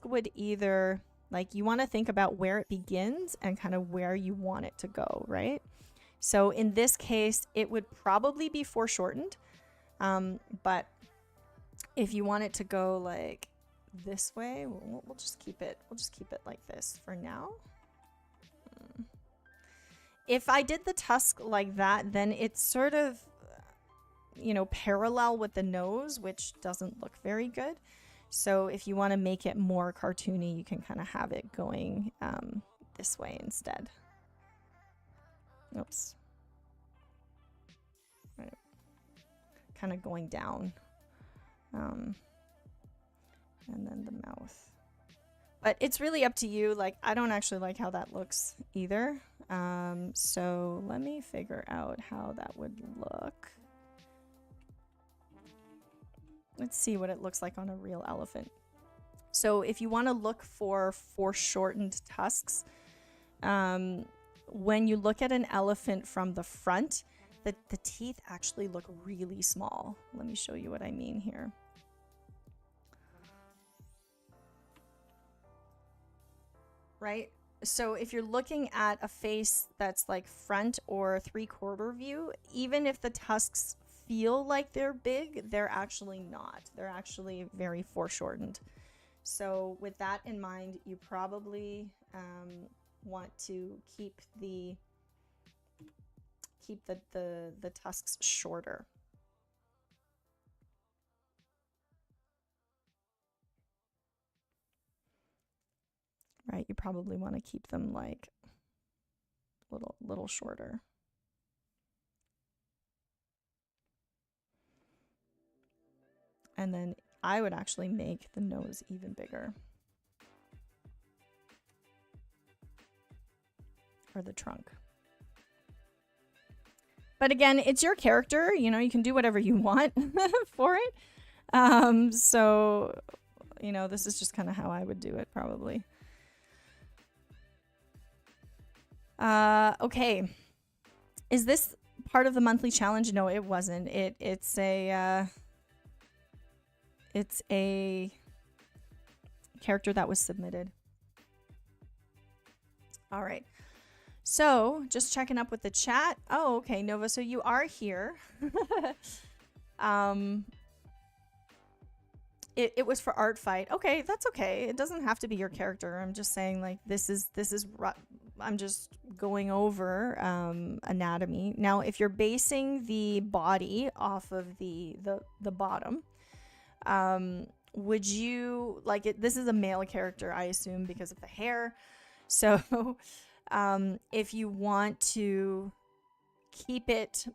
would either, like, you want to think about where it begins and kind of where you want it to go, right? So in this case, it would probably be foreshortened. But if you want it to go like this way, we'll just keep it like this for now. If I did the tusk like that, then it's sort of, you know, parallel with the nose, which doesn't look very good. So if you want to make it more cartoony, you can kind of have it going this way instead. Oops. Right. Kind of going down. And then the mouth. But it's really up to you. Like, I don't actually like how that looks either. So let me figure out how that would look. Let's see what it looks like on a real elephant. So if you want to look for foreshortened tusks, when you look at an elephant from the front, the teeth actually look really small. Let me show you what I mean here. Right? So if you're looking at a face that's like front or 3/4 view, even if the tusks feel like they're big, they're actually not. They're actually very foreshortened. So with that in mind, you probably want to keep the tusks shorter. Right, you probably want to keep them like little shorter. And then I would actually make the nose even bigger. Or the trunk. But again, it's your character, you know, you can do whatever you want for it. So, you know, this is just kind of how I would do it probably. Okay. Is this part of the monthly challenge? No, it wasn't. It's a character that was submitted. All right. So just checking up with the chat. Oh, okay, Nova. So you are here. It was for art fight. Okay, that's okay. It doesn't have to be your character. I'm just saying, like, this is I'm just going over anatomy. Now, if you're basing the body off of the bottom, would you like it? This is a male character, I assume, because of the hair. So if you want to keep it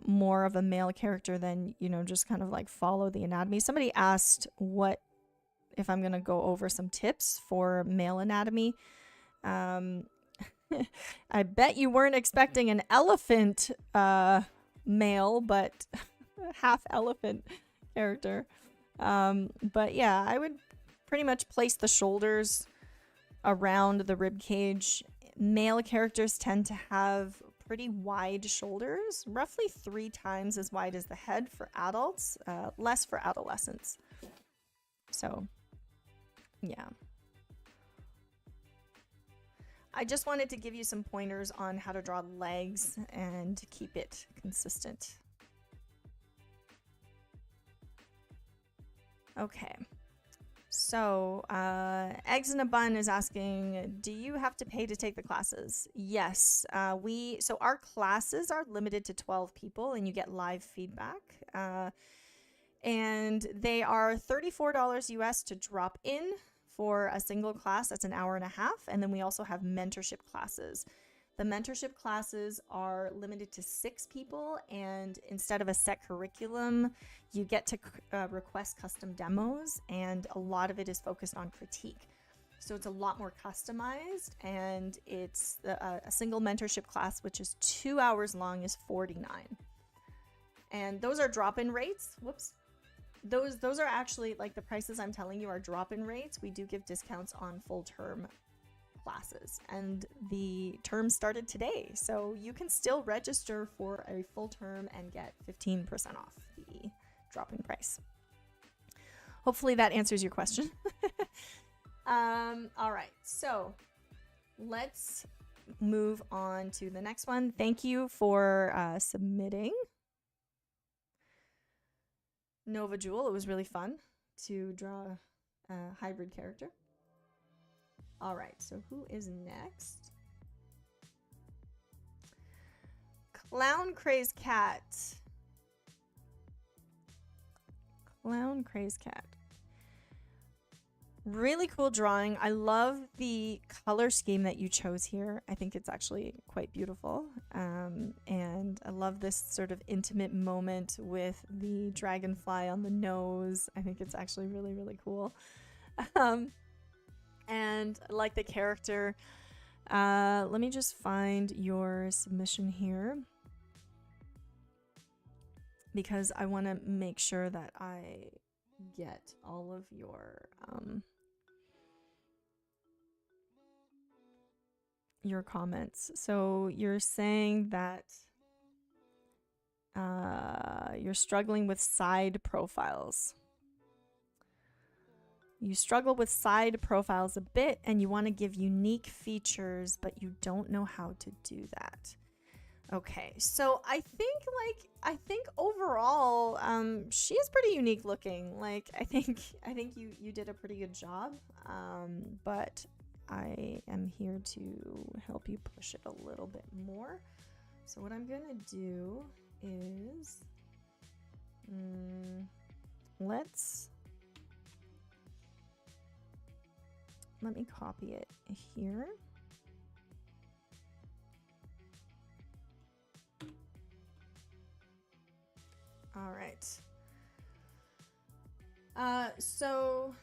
more of a male character, then, you know, just kind of like follow the anatomy. Somebody asked what if I'm gonna go over some tips for male anatomy. I bet you weren't expecting an elephant male, but half elephant character. But yeah, I would pretty much place the shoulders around the rib cage. Male characters tend to have pretty wide shoulders, roughly 3 times as wide as the head for adults, less for adolescents. So yeah. I just wanted to give you some pointers on how to draw legs and keep it consistent. Okay. So, Eggs in a Bun is asking, do you have to pay to take the classes? Yes. So our classes are limited to 12 people and you get live feedback. And they are $34 US to drop in for a single class. That's an hour and a half. And then we also have mentorship classes. The mentorship classes are limited to 6 people, and instead of a set curriculum, you get to request custom demos, and a lot of it is focused on critique. So it's a lot more customized, and it's a single mentorship class, which is 2 hours long, is $49. And those are drop-in rates. Whoops. Those are actually, like, the prices I'm telling you are drop-in rates. We do give discounts on full-term classes, and the term started today, so you can still register for a full term and get 15% off the drop-in price. Hopefully that answers your question. All right, so let's move on to the next one. Thank you for submitting. NovaJewel, it was really fun to draw a hybrid character. All right, so who is next? Clowncrazecat. Clowncrazecat. Really cool drawing. I love the color scheme that you chose here. I think it's actually quite beautiful. And I love this sort of intimate moment with the dragonfly on the nose. I think it's actually really, really cool. And I like the character. Let me just find your submission here, because I want to make sure that I get all of your comments. So you're saying that you're struggling with side profiles. You struggle with side profiles a bit, and you want to give unique features, but you don't know how to do that. Okay, so I think overall, she is pretty unique looking. Like, I think you did a pretty good job. But I am here to help you push it a little bit more. So what I'm gonna do is, let me copy it here. All right. So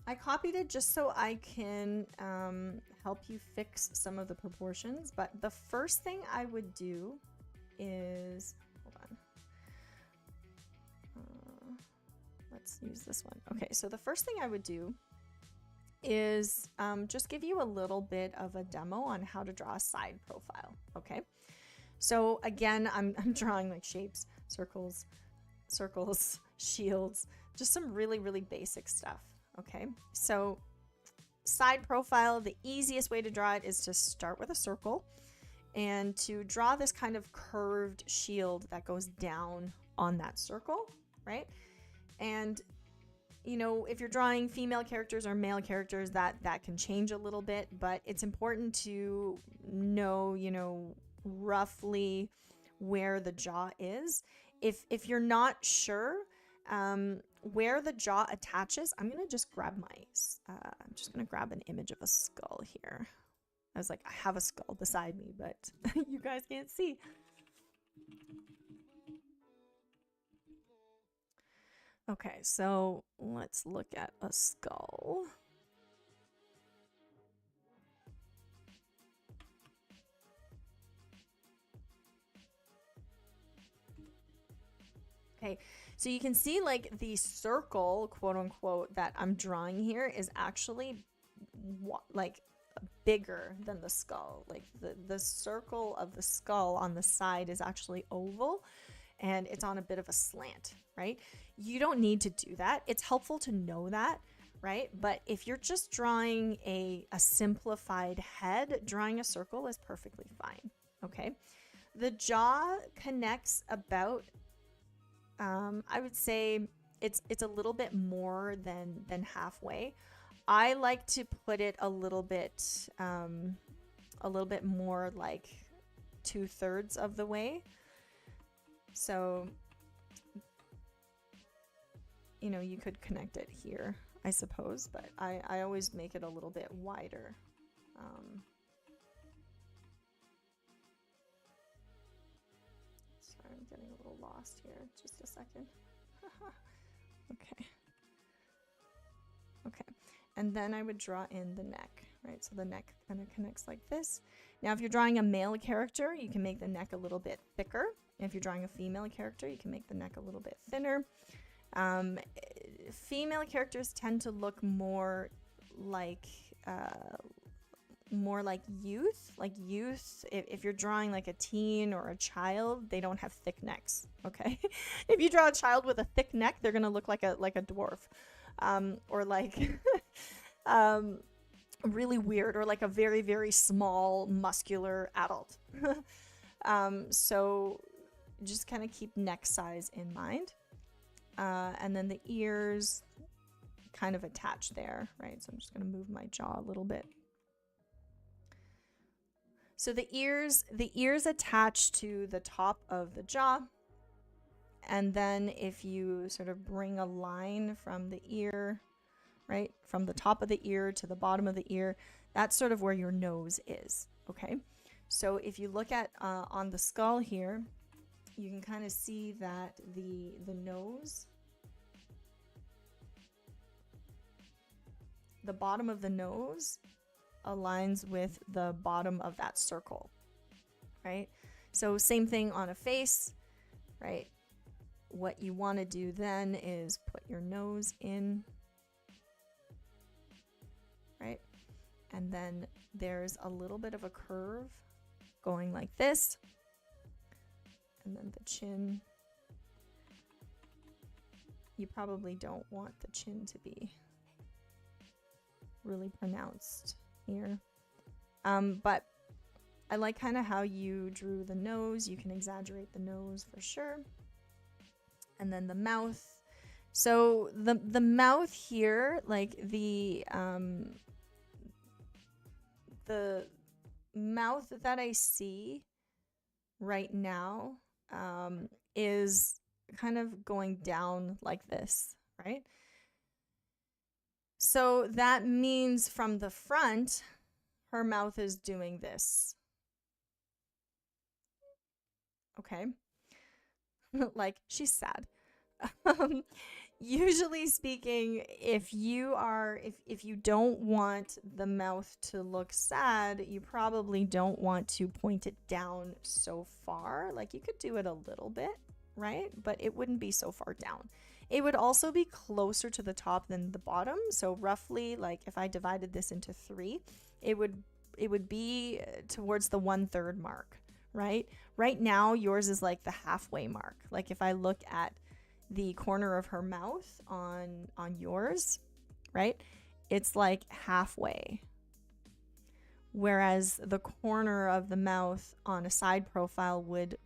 I copied it just so I can help you fix some of the proportions. But the first thing I would do is, hold on. Let's use this one. Okay, so the first thing I would do is just give you a little bit of a demo on how to draw a side profile. Okay, so again, I'm drawing like shapes, circles, shields, just some really, really basic stuff. Okay, so side profile, the easiest way to draw it is to start with a circle and to draw this kind of curved shield that goes down on that circle, right? And you know, if you're drawing female characters or male characters, that can change a little bit, but it's important to know, you know, roughly where the jaw is. If you're not sure where the jaw attaches, I'm gonna just grab I'm just gonna grab an image of a skull here. I was like, I have a skull beside me, but you guys can't see. Okay, so let's look at a skull. Okay, so you can see like the circle, quote unquote, that I'm drawing here is actually like bigger than the skull. Like the circle of the skull on the side is actually oval, and it's on a bit of a slant, right? You don't need to do that. It's helpful to know that, right? But if you're just drawing a simplified head, drawing a circle is perfectly fine, okay? The jaw connects about, I would say it's a little bit more than halfway. I like to put it a little bit more like 2/3 of the way. So, you know, you could connect it here, I suppose, but I always make it a little bit wider. Sorry, I'm getting a little lost here. Just a second. Okay. Okay. And then I would draw in the neck, right? So the neck kind of connects like this. Now, if you're drawing a male character, you can make the neck a little bit thicker If you're drawing a female character, you can make the neck a little bit thinner. Female characters tend to look more like youth. Like youth, if you're drawing like a teen or a child, they don't have thick necks. Okay, if you draw a child with a thick neck, they're gonna look like a dwarf, or like really weird, or like a very, very small muscular adult. So just kind of keep neck size in mind. And then the ears kind of attach there, right? So I'm just going to move my jaw a little bit. So the ears attach to the top of the jaw. And then if you sort of bring a line from the ear, right, from the top of the ear to the bottom of the ear, that's sort of where your nose is, okay? So if you look at on the skull here, you can kind of see that the nose, the bottom of the nose aligns with the bottom of that circle, right? So same thing on a face, right? What you want to do then is put your nose in, right? And then there's a little bit of a curve going like this. And then the chin, you probably don't want the chin to be really pronounced here. But I like kind of how you drew the nose. You can exaggerate the nose for sure. And then the mouth. So the mouth here, like the mouth that I see right now is kind of going down like this, right? So that means from the front, her mouth is doing this. Okay. Like, she's sad. Usually speaking, if you don't want the mouth to look sad, you probably don't want to point it down so far. Like, you could do it a little bit, right? But it wouldn't be so far down. It would also be closer to the top than the bottom. So roughly, like if I divided this into 3, it would be towards the 1/3 mark, right? Right now, yours is like the halfway mark. Like if I look at the corner of her mouth on yours, right? It's like halfway. Whereas the corner of the mouth on a side profile would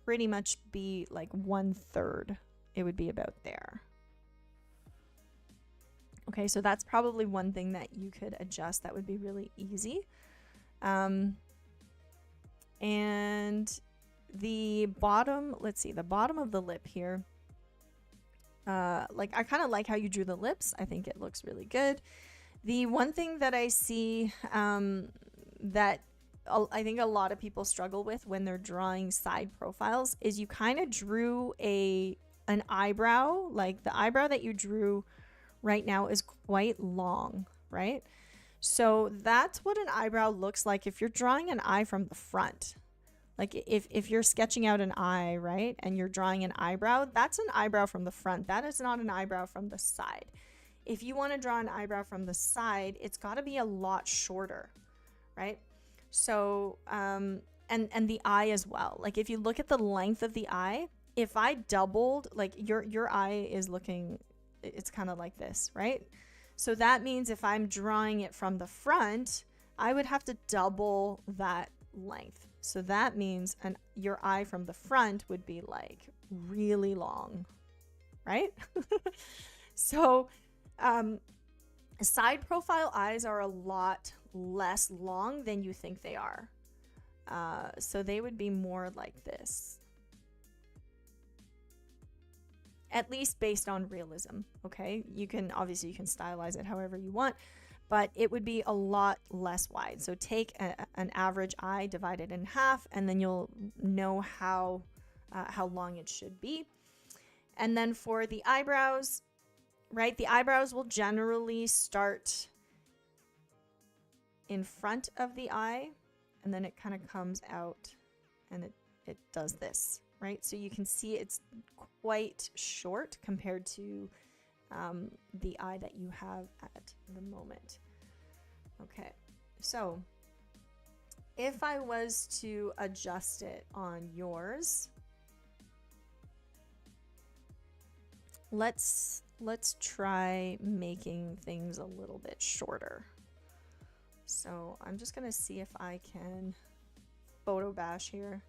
pretty much be like 1/3. It would be about there. Okay, so that's probably one thing that you could adjust that would be really easy. And the bottom, let's see, the bottom of the lip here. Like I kind of like how you drew the lips. I think it looks really good. The one thing that I see that I think a lot of people struggle with when they're drawing side profiles is you kind of drew an eyebrow. Like the eyebrow that you drew right now is quite long, right? So that's what an eyebrow looks like if you're drawing an eye from the front. Like if you're sketching out an eye, right, and you're drawing an eyebrow, that's an eyebrow from the front. That is not an eyebrow from the side. If you want to draw an eyebrow from the side, it's got to be a lot shorter, right? So, and the eye as well. Like if you look at the length of the eye, if I doubled, like your eye is looking, it's kind of like this, right? So that means if I'm drawing it from the front, I would have to double that length. So that means your eye from the front would be like really long, right? So side profile eyes are a lot less long than you think they are. So they would be more like this. At least based on realism, okay? You can stylize it however you want, but it would be a lot less wide. So take an average eye, divide it in half, and then you'll know how long it should be. And then for the eyebrows, right? The eyebrows will generally start in front of the eye, and then it kind of comes out, and it does this, right? So you can see it's quite short compared to the eye that you have at the moment. Okay, so if I was to adjust it on yours, let's try making things a little bit shorter. So I'm just gonna see if I can photo bash here.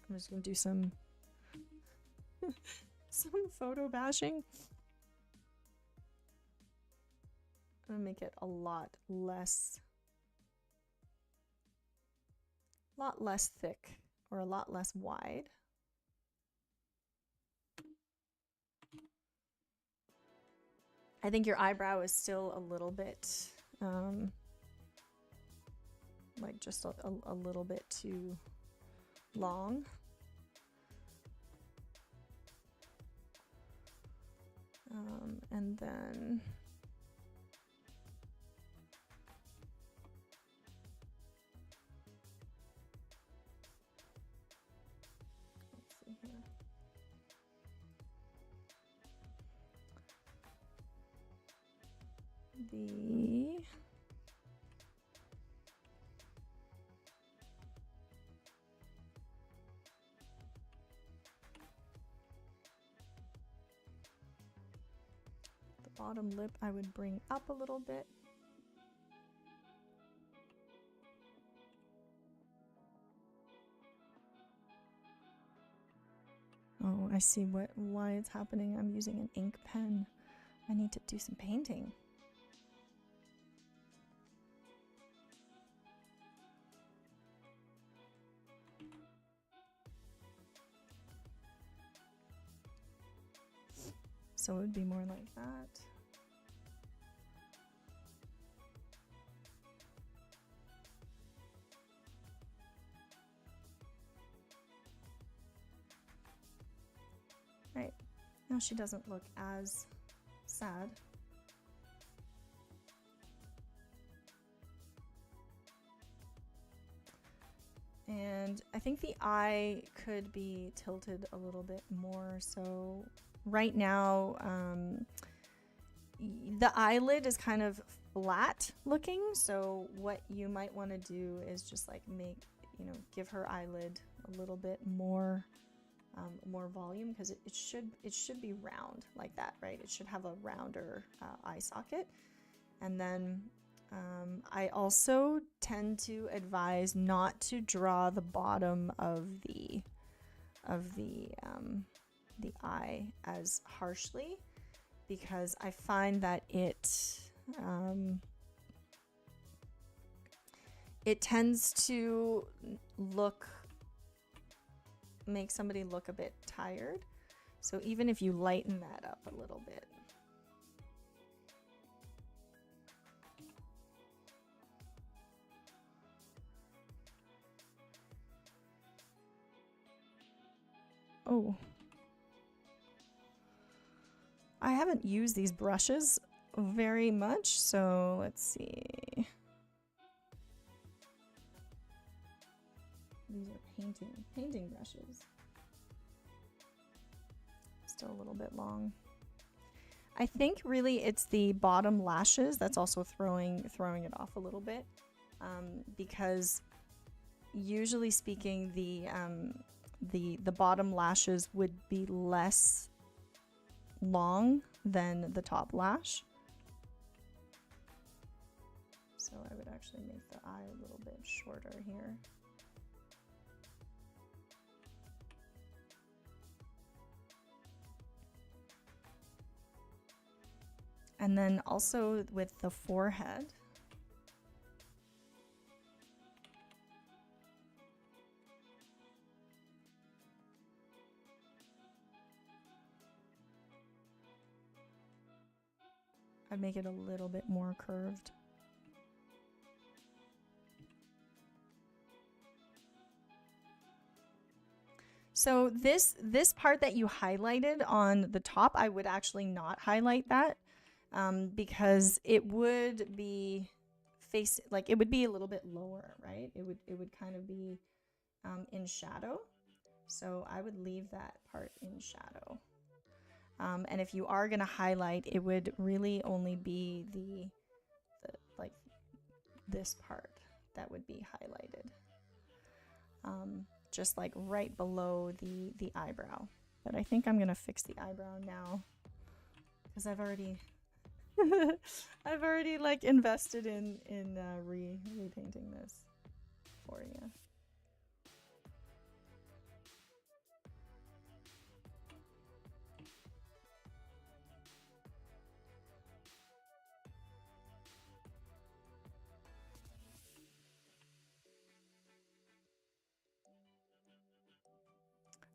I'm just gonna do some some photo bashing. I'm gonna make it a lot less thick, or a lot less wide. I think your eyebrow is still a little bit like just a little bit too long. And then let's see here. The bottom lip I would bring up a little bit. Oh, I see why it's happening. I'm using an ink pen. I need to do some painting. So it would be more like that. Right. Now she doesn't look as sad. And I think the eye could be tilted a little bit more. So right now, the eyelid is kind of flat looking. So what you might want to do is just like give her eyelid a little bit more volume, because it should be round like that, right? It should have a rounder eye socket. And then I also tend to advise not to draw the bottom of the eye as harshly, because I find that it tends to make somebody look a bit tired. So even if you lighten that up a little bit. Oh, I haven't used these brushes very much, so let's see. These are painting brushes. Still a little bit long. I think really it's the bottom lashes that's also throwing it off a little bit, because usually speaking, the bottom lashes would be less long than the top lash. So I would actually make the eye a little bit shorter here. And then also with the forehead, I'd make it a little bit more curved. So this part that you highlighted on the top, I would actually not highlight that, because it would be it would be a little bit lower, right? It would kind of be in shadow. So I would leave that part in shadow. And if you are going to highlight, it would really only be the like this part that would be highlighted. Just like right below the eyebrow. But I think I'm going to fix the eyebrow now because I've already I've already like invested in repainting this for you.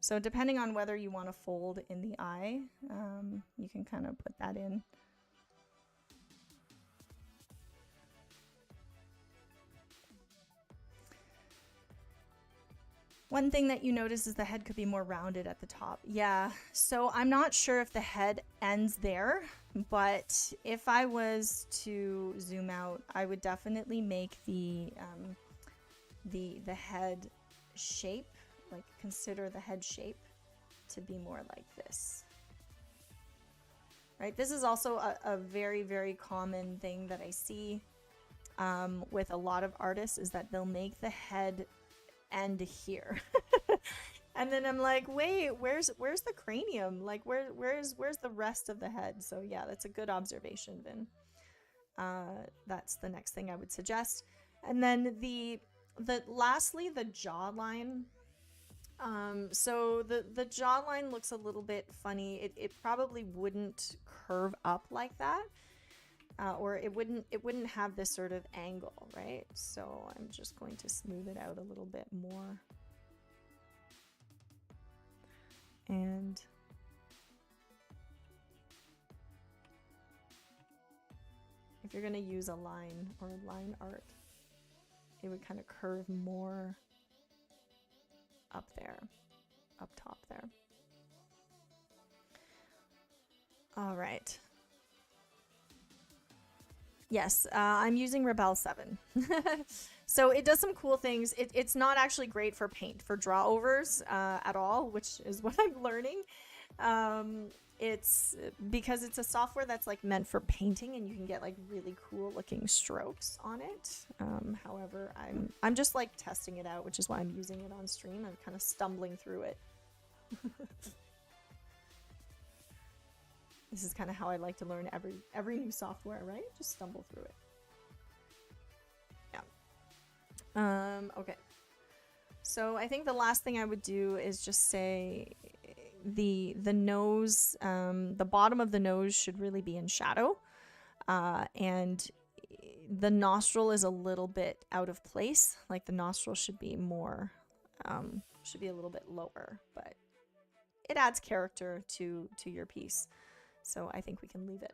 So depending on whether you want to fold in the eye, you can kind of put that in. One thing that you notice is the head could be more rounded at the top. Yeah, so I'm not sure if the head ends there, but if I was to zoom out, I would definitely make the head shape, like consider the head shape to be more like this. Right, this is also a very, very common thing that I see with a lot of artists is that they'll make the head end here. And then I'm like, wait, where's the cranium? Like where's the rest of the head? So yeah, that's a good observation, Vin. That's the next thing I would suggest. And then lastly, the jawline. So the jawline looks a little bit funny. It probably wouldn't curve up like that. Or it wouldn't have this sort of angle, right? So I'm just going to smooth it out a little bit more. And if you're going to use a line or line art, it would kind of curve more up there, up top there. All right. Yes, I'm using Rebel 7. So it does some cool things. It's not actually great for paint, for draw overs at all, which is what I'm learning. It's because it's a software that's like meant for painting and you can get like really cool looking strokes on it. However, I'm just like testing it out, which is why I'm using it on stream. I'm kind of stumbling through it. This is kind of how I like to learn every new software, right? Just stumble through it. Yeah. Okay. So I think the last thing I would do is just say the nose, the bottom of the nose should really be in shadow, and the nostril is a little bit out of place. Like the nostril should be more, should be a little bit lower, but it adds character to your piece. So I think we can leave it.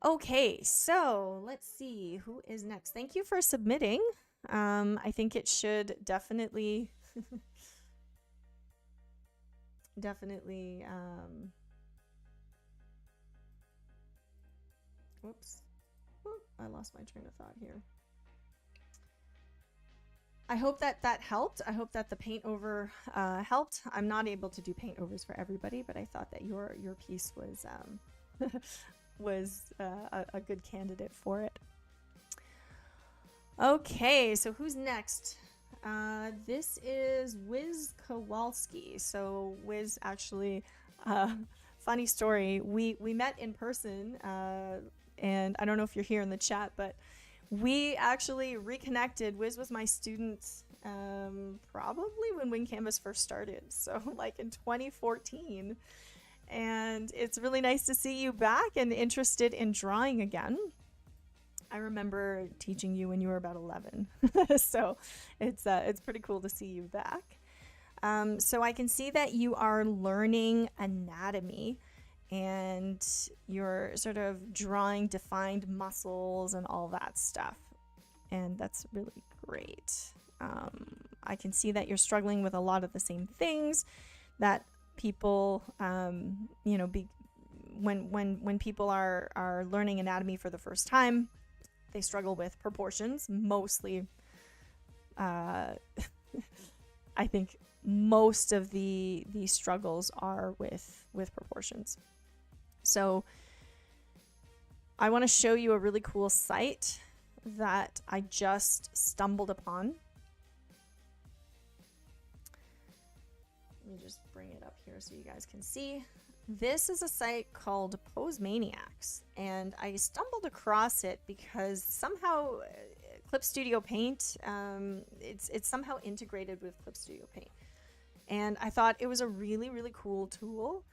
Okay, so let's see who is next. Thank you for submitting. I think it should definitely, definitely, whoops. Whoop, I lost my train of thought here. I hope that helped. I hope that the paint over helped. I'm not able to do paint overs for everybody, but I thought that your piece was was a good candidate for it. Okay, so who's next? This is Wiz Kowalski. So Wiz, actually, funny story. We met in person, and I don't know if you're here in the chat, but we actually reconnected. Wiz was my student probably when Wing Canvas first started, so like in 2014. And it's really nice to see you back and interested in drawing again. I remember teaching you when you were about 11, so it's pretty cool to see you back. So I can see that you are learning anatomy and you're sort of drawing defined muscles and all that stuff. And that's really great. I can see that you're struggling with a lot of the same things that people, you know, when people are learning anatomy for the first time, they struggle with proportions, mostly I think most of the struggles are with proportions. So I want to show you a really cool site that I just stumbled upon. Let me just bring it up here so you guys can see. This is a site called Posemaniacs, and I stumbled across it because somehow Clip Studio Paint, it's somehow integrated with Clip Studio Paint. And I thought it was a really, really cool tool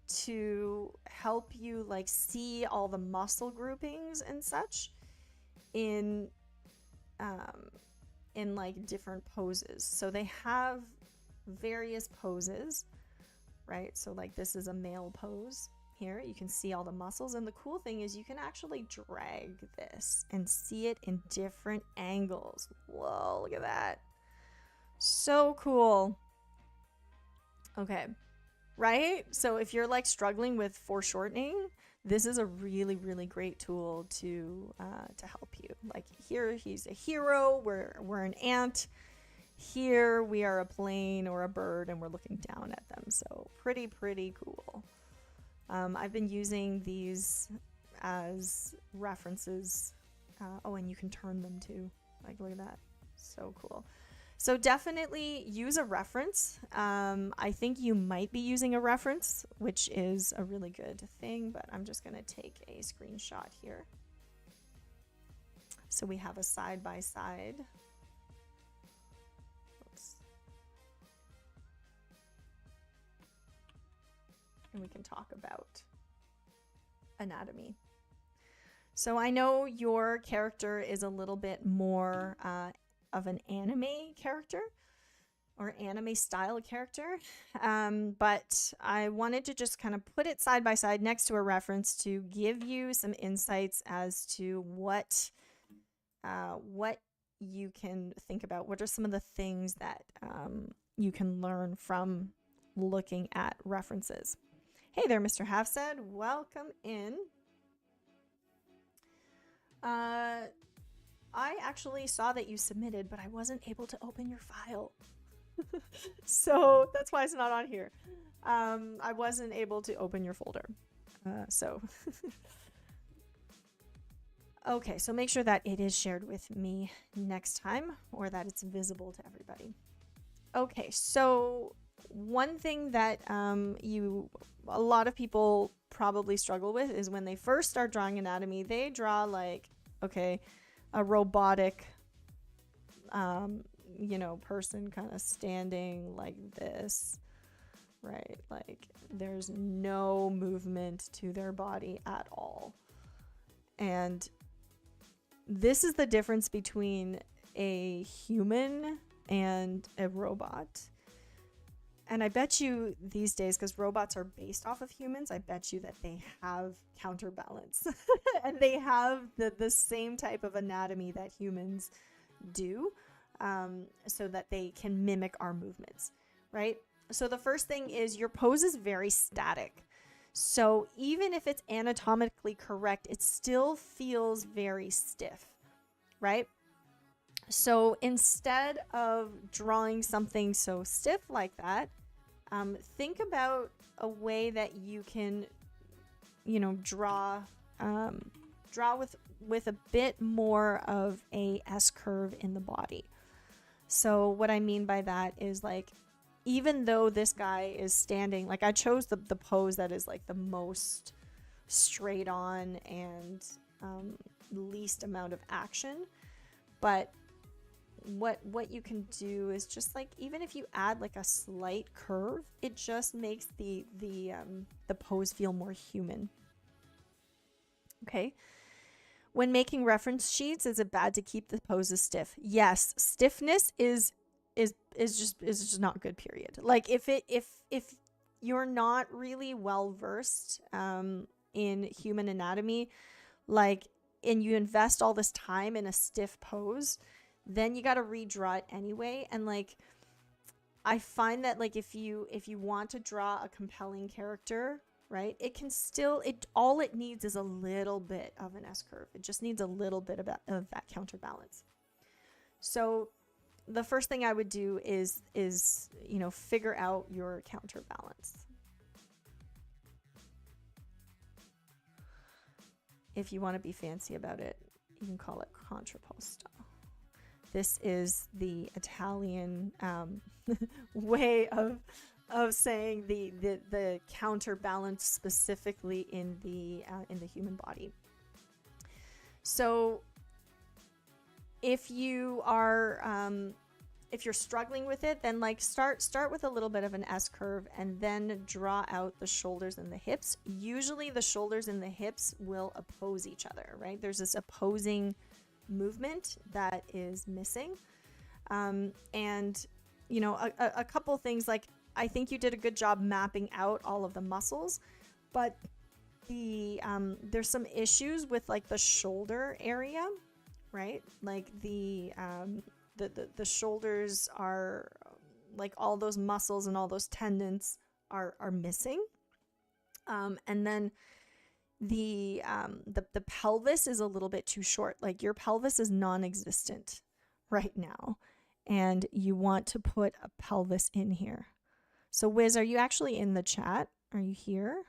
to help you like see all the muscle groupings and such in like different poses. So they have various poses, right? So like this is a male pose here. You can see all the muscles, and the cool thing is you can actually drag this and see it in different angles. Whoa, look at that. So cool. Okay, right? So if you're like struggling with foreshortening, this is a really, really great tool to help you. Like here, he's a hero. We're an ant. Here we are a plane or a bird, and we're looking down at them. So pretty cool. I've been using these as references. Oh, and you can turn them too. Like, look at that. So cool. So definitely use a reference. I think you might be using a reference, which is a really good thing, but I'm just going to take a screenshot here. So we have a side-by-side. Oops. And we can talk about anatomy. So I know your character is a little bit more of an anime character or anime style character, but I wanted to just kind of put it side by side next to a reference to give you some insights as to what you can think about. What are some of the things that you can learn from looking at references? Hey there, Mr. Halfsaid. Welcome in. I actually saw that you submitted, but I wasn't able to open your file. So that's why it's not on here. I wasn't able to open your folder. Okay, so make sure that it is shared with me next time, or that it's visible to everybody. Okay, so one thing that a lot of people probably struggle with is when they first start drawing anatomy, they draw like, okay, a robotic, person kind of standing like this, right? Like there's no movement to their body at all. And this is the difference between a human and a robot. And I bet you these days, because robots are based off of humans, I bet you that they have counterbalance and they have the same type of anatomy that humans do, so that they can mimic our movements, right? So the first thing is your pose is very static. So even if it's anatomically correct, it still feels very stiff, right? So instead of drawing something so stiff like that, think about a way that you can, draw with a bit more of a S curve in the body. So what I mean by that is, like, even though this guy is standing, like I chose the pose that is like the most straight on and least amount of action, but what you can do is just like, even if you add like a slight curve, it just makes the pose feel more human. Okay. When making reference sheets, is it bad to keep the poses stiff? Yes, stiffness is just not good, period. Like if you're not really well versed in human anatomy, like, and you invest all this time in a stiff pose, then you got to redraw it anyway. And like, I find that like if you want to draw a compelling character, right, it can still, all it needs is a little bit of an S curve. It just needs a little bit of that counterbalance. So the first thing I would do is, you know, figure out your counterbalance. If you want to be fancy about it, you can call it contrapposto. This is the Italian way of saying the counterbalance specifically in the human body. So if you are if you're struggling with it, then like start with a little bit of an S curve and then draw out the shoulders and the hips. Usually the shoulders and the hips will oppose each other, right? There's this opposing movement that is missing. And you know, a couple things, like I think you did a good job mapping out all of the muscles, but the there's some issues with like the shoulder area, right? Like the shoulders are like all those muscles and all those tendons are missing. And then the pelvis is a little bit too short. Like your pelvis is non-existent right now, and you want to put a pelvis in here. So Wiz, are you actually in the chat? Are you here?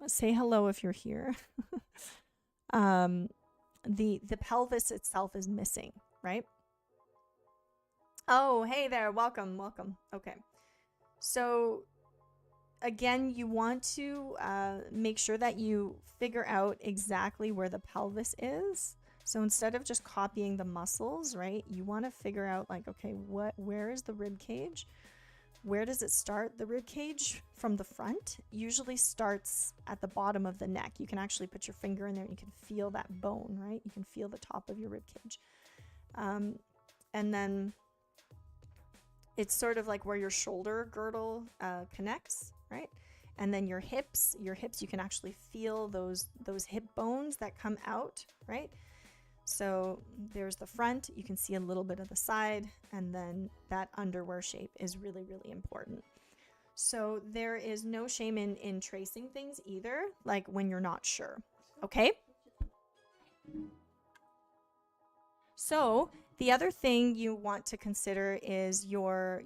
Say hello if you're here. The pelvis itself is missing, right? Oh, hey there. Welcome. Okay. So again, you want to make sure that you figure out exactly where the pelvis is. So instead of just copying the muscles, right, you want to figure out like, okay, where is the rib cage? Where does it start? The rib cage from the front usually starts at the bottom of the neck. You can actually put your finger in there and you can feel that bone, right? You can feel the top of your rib cage. And then it's sort of like where your shoulder girdle connects, right? And then your hips, you can actually feel those hip bones that come out, right? So there's the front, you can see a little bit of the side, and then that underwear shape is really, really important. So there is no shame in tracing things either, like when you're not sure, okay? So the other thing you want to consider is your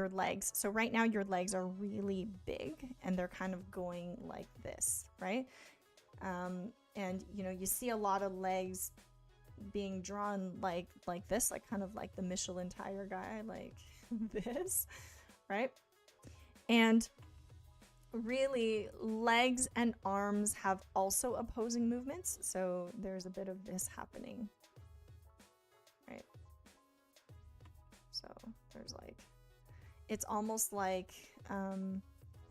legs. So right now your legs are really big and they're kind of going like this, right? And you know, you see a lot of legs being drawn like this, like kind of like the Michelin tire guy, like this, right? And really, legs and arms have also opposing movements, so there's a bit of this happening, right? So there's like, it's almost like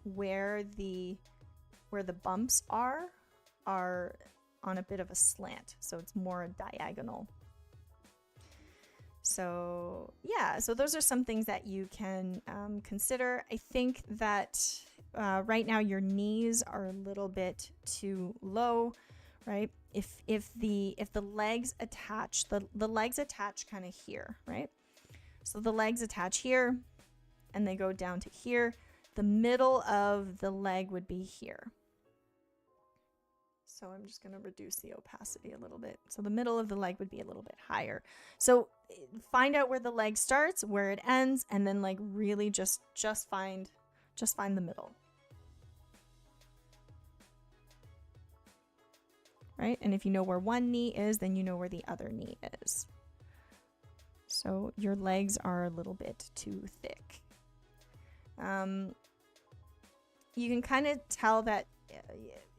where the bumps are on a bit of a slant, so it's more diagonal. So yeah, so those are some things that you can consider. I think that right now your knees are a little bit too low, right? If the legs attach, the legs attach kind of here, right? So the legs attach here and they go down to here. The middle of the leg would be here. So I'm just going to reduce the opacity a little bit. So the middle of the leg would be a little bit higher. So find out where the leg starts, where it ends, and then like really just find the middle. Right? And if you know where one knee is, then you know where the other knee is. So your legs are a little bit too thick. You can kind of tell that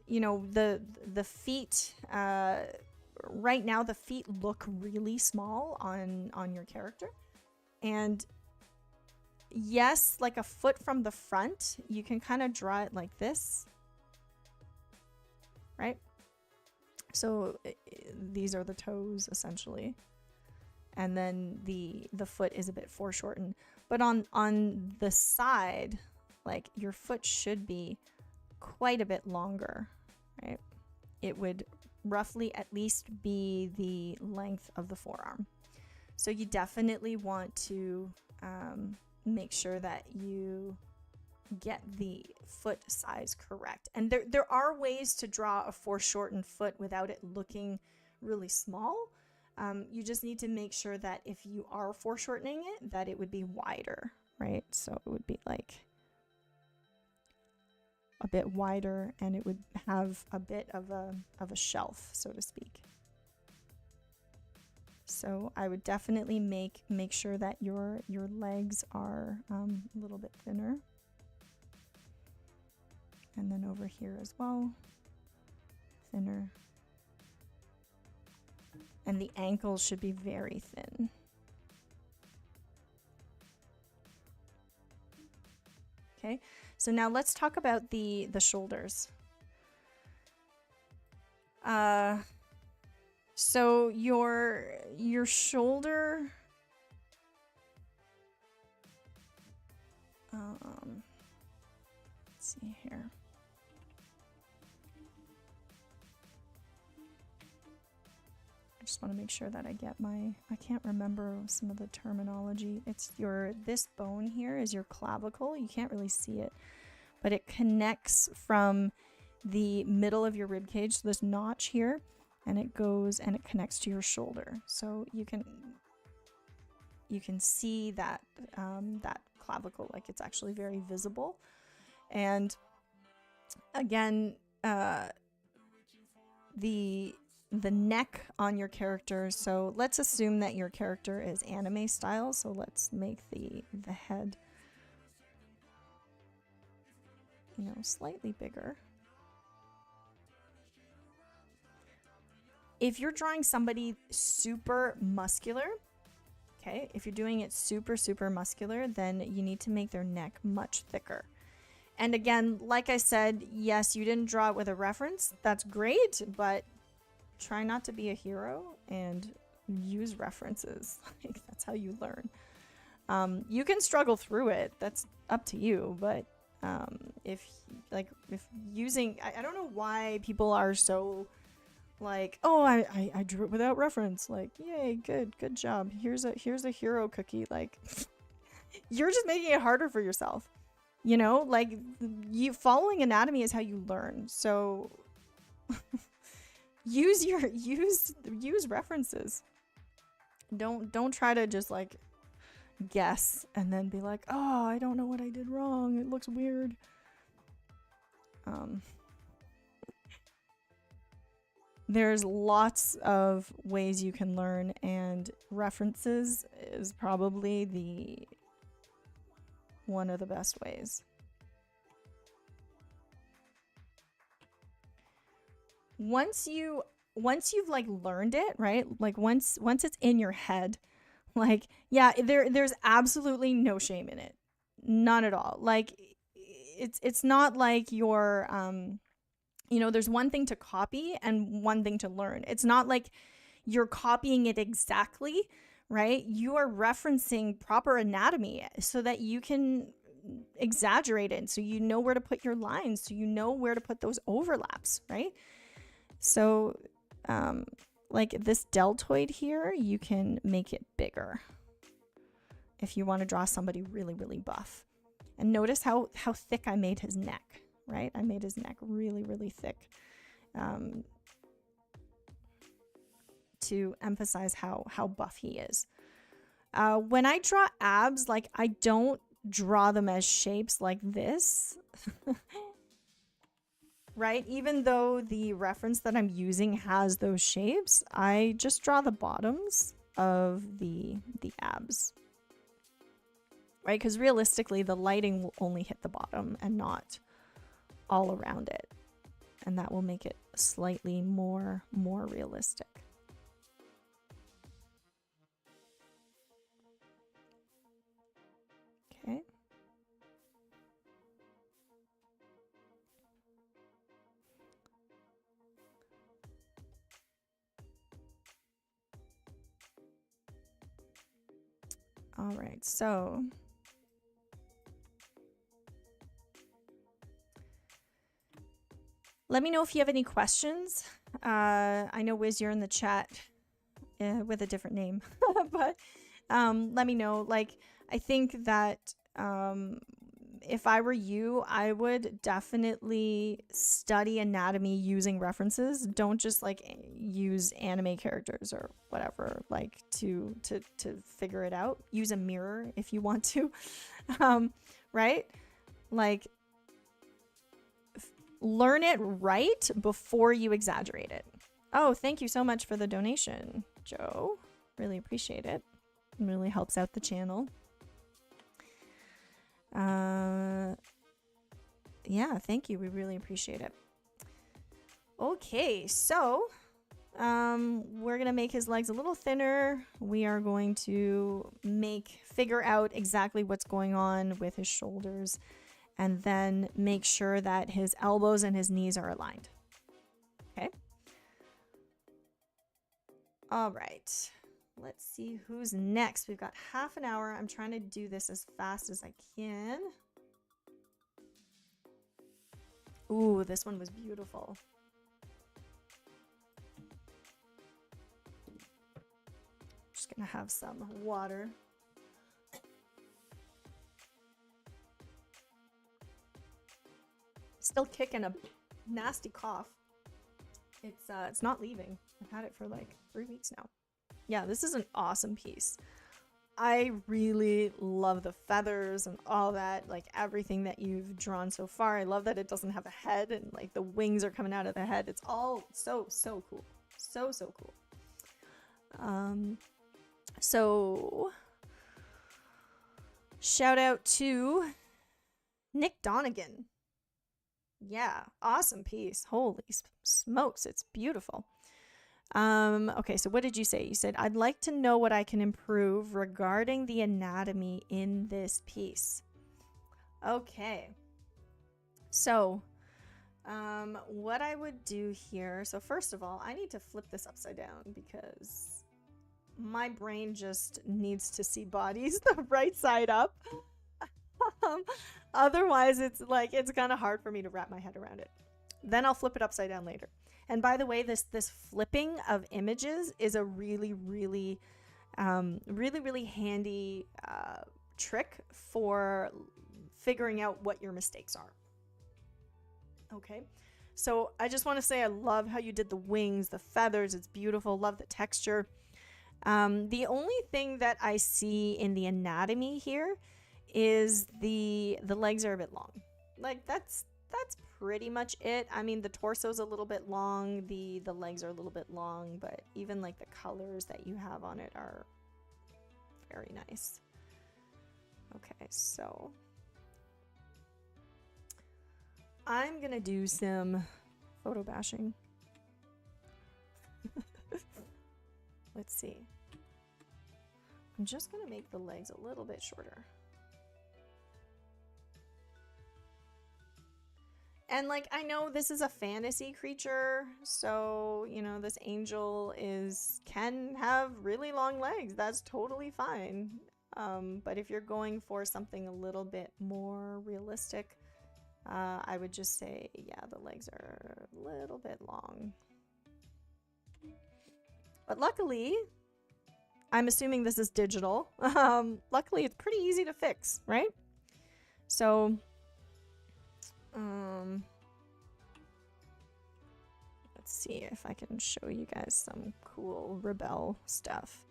you know, the feet, right now the feet look really small on your character. And yes, like a foot from the front, you can kind of draw it like this, right? So these are the toes essentially. And then the foot is a bit foreshortened. But on the side, like your foot should be quite a bit longer, right? It would roughly at least be the length of the forearm. So you definitely want to make sure that you get the foot size correct. And there are ways to draw a foreshortened foot without it looking really small. You just need to make sure that if you are foreshortening it, that it would be wider, right? So it would be like a bit wider, and it would have a bit of a shelf, so to speak. So I would definitely make sure that your legs are a little bit thinner. And then over here as well, thinner. And the ankles should be very thin. Okay, so now let's talk about the shoulders. So your shoulder, let's see here. I just want to make sure that I get I can't remember some of the terminology. It's this bone here is your clavicle. You can't really see it, but it connects from the middle of your rib cage, so this notch here, and it goes and it connects to your shoulder. So you can see that that clavicle, like it's actually very visible. And again, the neck on your character, so let's assume that your character is anime style, so let's make the head, you know, slightly bigger. If you're drawing somebody super muscular, okay, if you're doing it super muscular, then you need to make their neck much thicker. And again, like I said, yes, you didn't draw it with a reference. That's great, but try not to be a hero and use references. Like, that's how you learn. You can struggle through it. That's up to you. But if using, I don't know why people are so like, oh, I drew it without reference. Like, yay, good job. Here's a hero cookie. Like, you're just making it harder for yourself. You know, like, you following anatomy is how you learn. So use references. Don't try to just like guess and then be like, oh, I don't know what I did wrong. It looks weird. There's lots of ways you can learn, and references is probably one of the best ways. Once you've like learned it, right? Like once it's in your head, like, yeah, there's absolutely no shame in it. None at all. Like it's not like you're you know, there's one thing to copy and one thing to learn. It's not like you're copying it exactly, right? You are referencing proper anatomy so that you can exaggerate it, so you know where to put your lines, so you know where to put those overlaps, right? So like this deltoid here, you can make it bigger if you want to draw somebody really buff. And notice how thick I made his neck, right? I made his neck really thick to emphasize how buff he is. When I draw abs, like, I don't draw them as shapes like this. Right? Even though the reference that I'm using has those shapes, I just draw the bottoms of the abs. Right? Because realistically, the lighting will only hit the bottom and not all around it. And that will make it slightly more realistic. Okay. All right, so let me know if you have any questions. I know, Wiz, you're in the chat with a different name, but let me know. Like, I think that if I were you, I would definitely study anatomy using references. Don't just like use anime characters or whatever, like to figure it out. Use a mirror if you want to, right? Like learn it right before you exaggerate it. Oh, thank you so much for the donation, Joe. Really appreciate it. It really helps out the channel. Yeah, thank you. We really appreciate it. Okay, so we're gonna make his legs a little thinner. We are going to figure out exactly what's going on with his shoulders, and then make sure that his elbows and his knees are aligned. Okay. All right. Let's see who's next. We've got half an hour. I'm trying to do this as fast as I can. Ooh, this one was beautiful. Just gonna have some water. Still kicking a nasty cough. It's not leaving. I've had it for like 3 weeks now. Yeah, this is an awesome piece. I really love the feathers and all that, like everything that you've drawn so far. I love that it doesn't have a head and like the wings are coming out of the head. It's all so cool. So cool. So shout out to nik-donogan. Yeah, awesome piece. Holy smokes, it's beautiful. Okay, so what did you say? You said, I'd like to know what I can improve regarding the anatomy in this piece. Okay. So, what I would do here, so first of all, I need to flip this upside down because my brain just needs to see bodies the right side up. Otherwise, it's kind of hard for me to wrap my head around it. Then I'll flip it upside down later. And by the way, this flipping of images is a really handy trick for figuring out what your mistakes are. Okay, so I just want to say I love how you did the wings, the feathers. It's beautiful. Love the texture. The only thing that I see in the anatomy here is the legs are a bit long. Like that's pretty much it. I mean, the torso's a little bit long, the legs are a little bit long, but even like the colors that you have on it are very nice. Okay, so I'm gonna do some photo bashing. Let's see. I'm just gonna make the legs a little bit shorter. And like, I know this is a fantasy creature, so, you know, this angel can have really long legs. That's totally fine. But if you're going for something a little bit more realistic, I would just say, yeah, the legs are a little bit long. But luckily, I'm assuming this is digital. Luckily, it's pretty easy to fix, right? So, let's see if I can show you guys some cool Rebel stuff.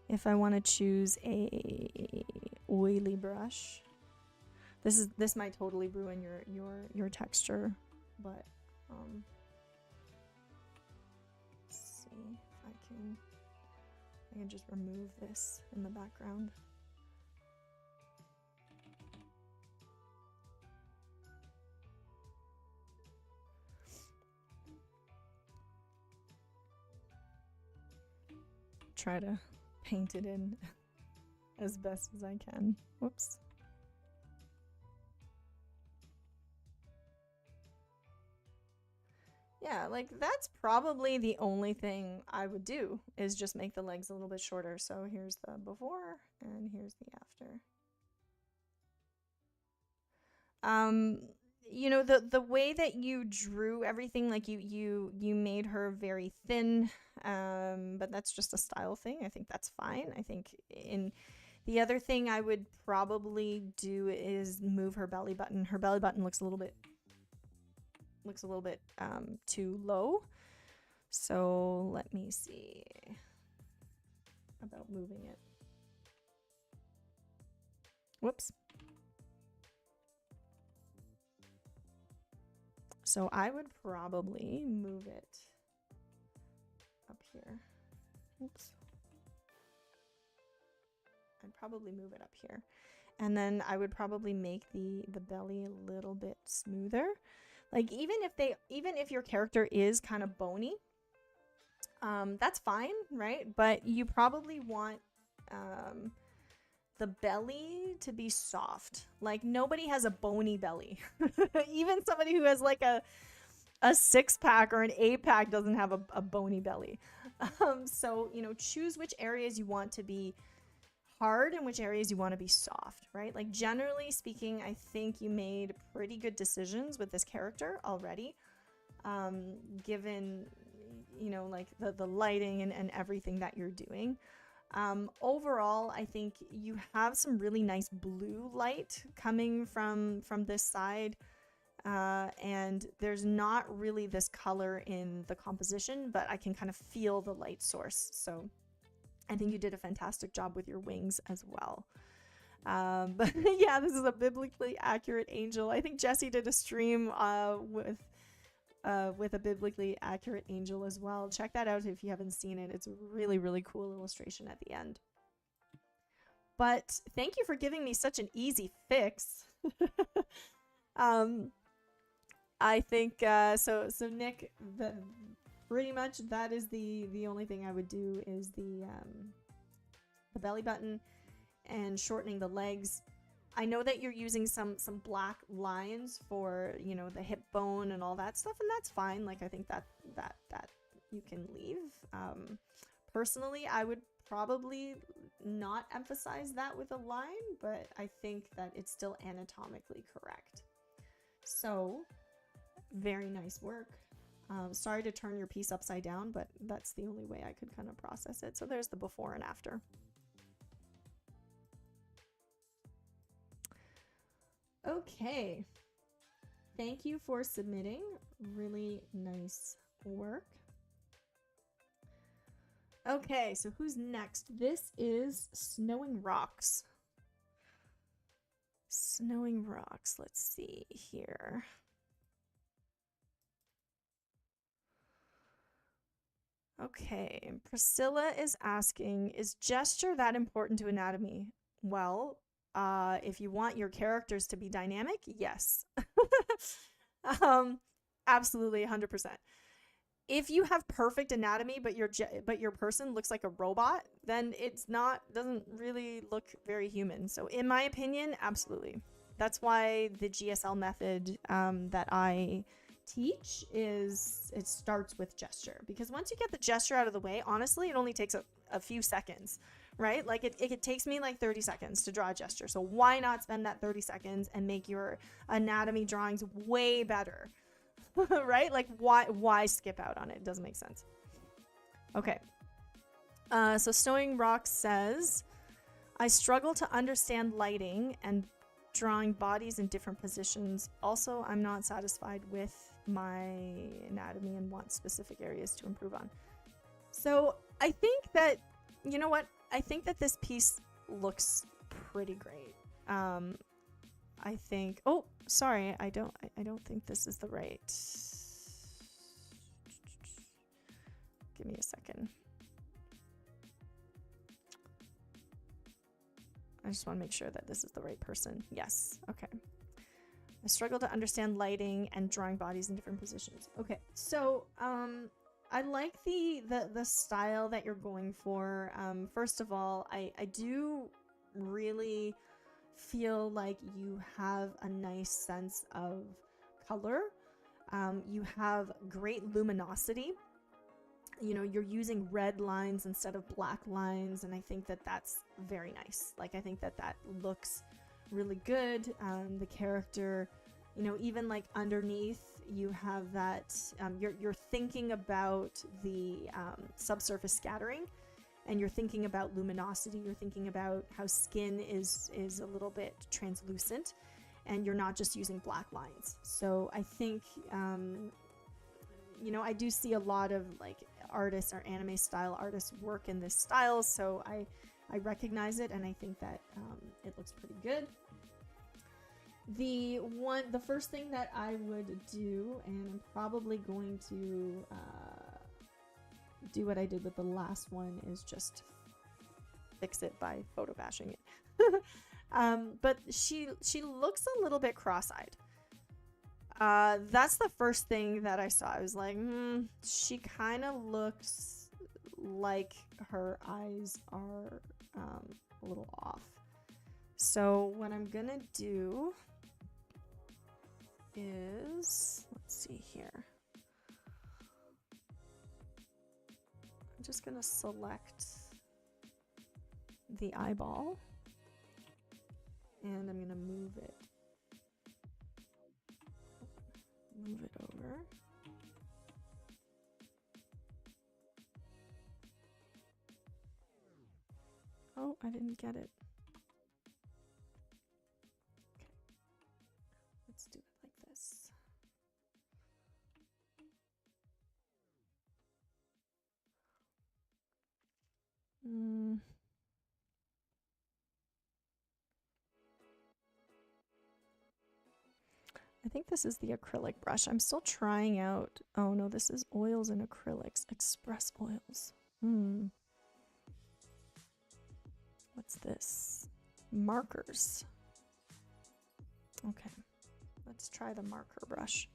If I want to choose a oily brush, this might totally ruin your texture, but let's see if I can just remove this in the background. Try to paint it in as best as I can. Whoops. Yeah, like that's probably the only thing I would do is just make the legs a little bit shorter. So here's the before and here's the after. You know, the way that you drew everything, like you made her very thin, but that's just a style thing. I think that's fine. I think in The other thing I would probably do is move her belly button. Her belly button looks a little bit too low. So let me see about moving it. Whoops. So I would probably move it up here. Oops. I'd probably move it up here. And then I would probably make the belly a little bit smoother. Like even if your character is kind of bony, that's fine, right? But you probably want the belly to be soft. Like nobody has a bony belly. Even somebody who has like a 6-pack or an 8-pack doesn't have a bony belly. So, you know, choose which areas you want to be hard and which areas you want to be soft, right? Like generally speaking, I think you made pretty good decisions with this character already, given, you know, like the lighting and everything that you're doing. Overall, I think you have some really nice blue light coming from this side, and there's not really this color in the composition, but I can kind of feel the light source. So I think you did a fantastic job with your wings as well. But yeah, this is a biblically accurate angel. I think Jesse did a stream with a biblically accurate angel as well. Check that out if you haven't seen it. It's a really, really cool illustration at the end. But thank you for giving me such an easy fix. I think so Nick, pretty much that is the only thing I would do is the belly button and shortening the legs. I know that you're using some black lines for, you know, the hip bone and all that stuff, and that's fine. Like I think that you can leave. Personally, I would probably not emphasize that with a line, but I think that it's still anatomically correct. So very nice work. Sorry to turn your piece upside down, but that's the only way I could kind of process it. So there's the before and after. Okay. Thank you for submitting. Really nice work. Okay, so who's next? This is Snowing Rocks. Snowing Rocks. Let's see here. Okay, Priscilla is asking, is gesture that important to anatomy? Well, if you want your characters to be dynamic, yes. Absolutely, 100%. If you have perfect anatomy, but your person looks like a robot, then doesn't really look very human. So in my opinion, absolutely. That's why the GSL method that I teach it starts with gesture, because once you get the gesture out of the way, honestly, it only takes a few seconds, right? Like it takes me like 30 seconds to draw a gesture. So why not spend that 30 seconds and make your anatomy drawings way better? Right? Like why skip out on it? It doesn't make sense. Okay. So Snowing Rocks says, I struggle to understand lighting and drawing bodies in different positions. Also, I'm not satisfied with my anatomy and want specific areas to improve on. So I think that, you know what? I think that this piece looks pretty great. I think, oh, sorry, I don't think this is the right. Give me a second. I just want to make sure that this is the right person. Yes. Okay. I struggle to understand lighting and drawing bodies in different positions. Okay. So, I like the style that you're going for. First of all, I do really feel like you have a nice sense of color. You have great luminosity. You know, you're using red lines instead of black lines, and I think that that's very nice. Like, I think that looks really good. The character, you know, even like underneath, you have that, you're thinking about the subsurface scattering, and you're thinking about luminosity, you're thinking about how skin is a little bit translucent, and you're not just using black lines. So I think, you know, I do see a lot of like artists or anime style artists work in this style, so I recognize it, and I think that it looks pretty good. The first thing that I would do, and I'm probably going to do what I did with the last one, is just fix it by photo bashing it. But she looks a little bit cross-eyed. That's the first thing that I saw. I was like, she kind of looks like her eyes are a little off. So what I'm gonna do is, let's see here. I'm just gonna select the eyeball, and I'm gonna move it over. Oh, I didn't get it. Okay. Let's do it like this. I think this is the acrylic brush. I'm still trying out. Oh no, this is oils and acrylics. Express oils. What's this? Markers. Okay, let's try the marker brush.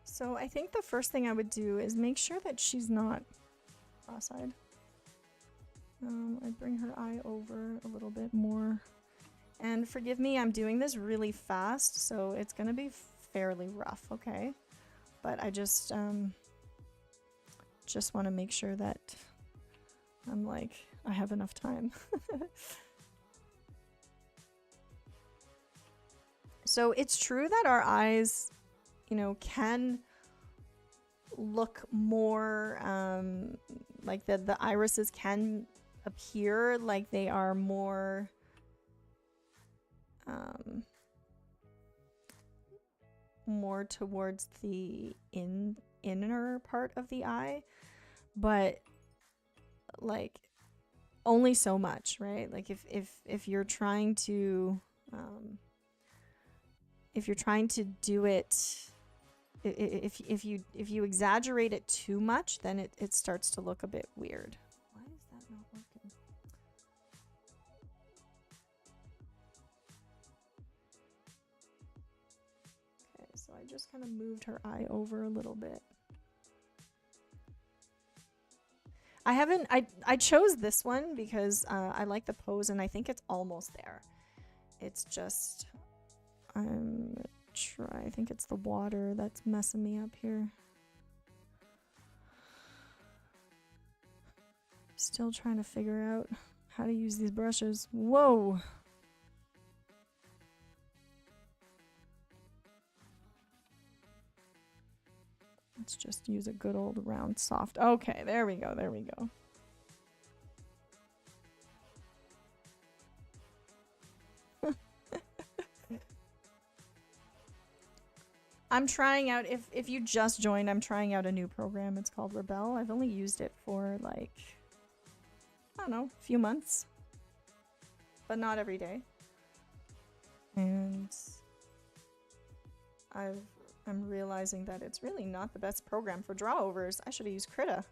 So I think the first thing I would do is make sure that she's not cross-eyed. I'd bring her eye over a little bit more. And forgive me, I'm doing this really fast, so it's gonna be fairly rough, okay? But I just want to make sure that I'm like, I have enough time. So it's true that our eyes, you know, can look more like the irises can appear like they are more more towards the inner part of the eye, but like only so much, right? Like if you're trying to do it, if you exaggerate it too much, then it starts to look a bit weird. Why is that not working? Okay, so I just kind of moved her eye over a little bit. I chose this one because I like the pose and I think it's almost there. It's just, I think it's the water that's messing me up here. Still trying to figure out how to use these brushes. Whoa! Let's just use a good old round soft. Okay, there we go, there we go. I'm trying out, if you just joined, I'm trying out a new program. It's called Rebel. I've only used it for like, I don't know, a few months. But not every day. And I'm realizing that it's really not the best program for draw-overs. I should have used Krita.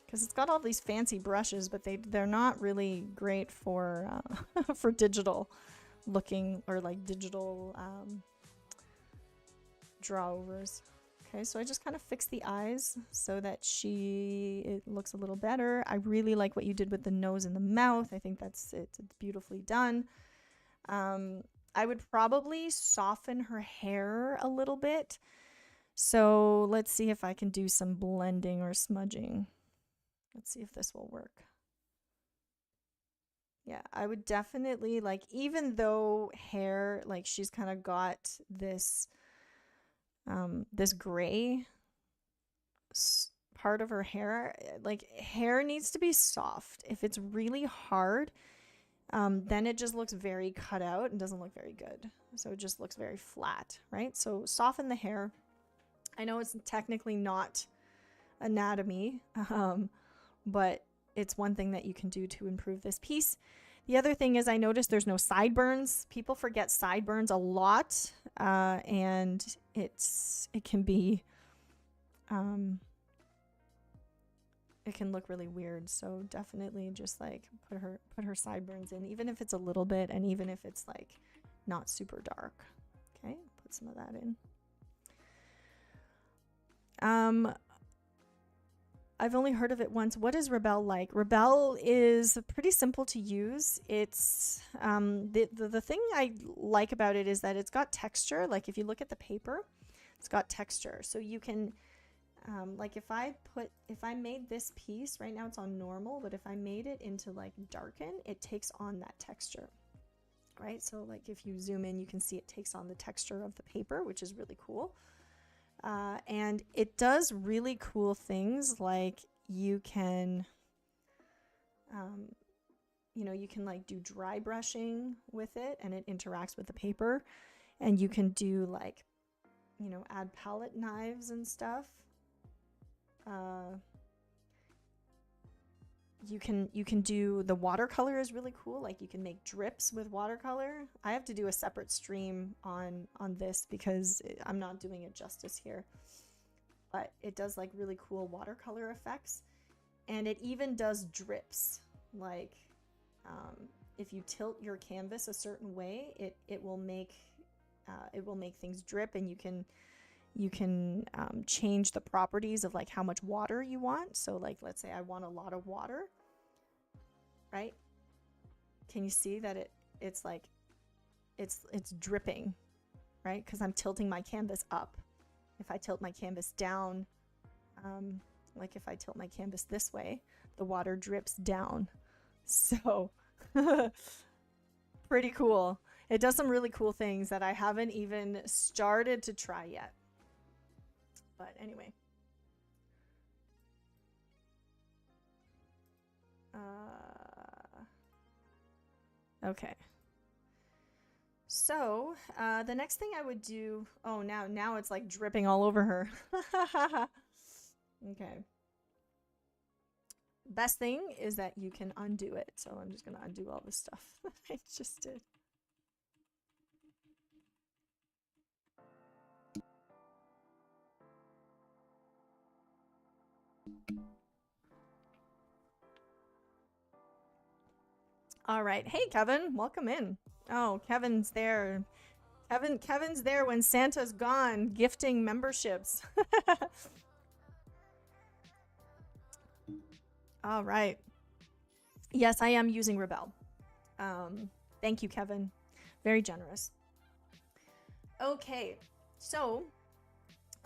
Because it's got all these fancy brushes, but they're not really great for for digital looking or like digital draw-overs. Okay, so I just kind of fix the eyes so that it looks a little better. I really like what you did with the nose and the mouth. I think it's beautifully done. I would probably soften her hair a little bit. So let's see if I can do some blending or smudging. Let's see if this will work. Yeah, I would definitely, like, even though hair, like, she's kind of got this this gray part of her hair, like, hair needs to be soft. If it's really hard, then it just looks very cut out and doesn't look very good. So it just looks very flat, right? So soften the hair. I know it's technically not anatomy, but it's one thing that you can do to improve this piece. The other thing is I noticed there's no sideburns. People forget sideburns a lot, and it can be, it can look really weird. So definitely just like put her sideburns in, even if it's a little bit, and even if it's like not super dark. Okay, put some of that in. I've only heard of it once. What is Rebelle like? Rebelle is pretty simple to use. It's the thing I like about it is that it's got texture. Like if you look at the paper, it's got texture. So you can, like if I made this piece, right now it's on normal, but if I made it into like darken, it takes on that texture, right? So like if you zoom in, you can see it takes on the texture of the paper, which is really cool. And it does really cool things, like you can, you can like do dry brushing with it and it interacts with the paper, and you can do like, add palette knives and stuff. You can do the watercolor is really cool. Like you can make drips with watercolor. I have to do a separate stream on this because I'm not doing it justice here. But it does like really cool watercolor effects, and it even does drips. Like if you tilt your canvas a certain way, it will make things drip, and you can change the properties of like how much water you want. So like, let's say I want a lot of water, right? Can you see that it's like, it's dripping, right? Because I'm tilting my canvas up. If I tilt my canvas down, like if I tilt my canvas this way, the water drips down. So pretty cool. It does some really cool things that I haven't even started to try yet. But anyway. Okay. So the next thing I would do, oh, now it's like dripping all over her. Okay. Best thing is that you can undo it. So I'm just going to undo all this stuff that I just did. All right. Hey, Kevin, welcome in. Oh, Kevin's there. Kevin's there when Santa's gone, gifting memberships. All right. Yes, I am using Rebelle. Thank you, Kevin. Very generous. Okay, so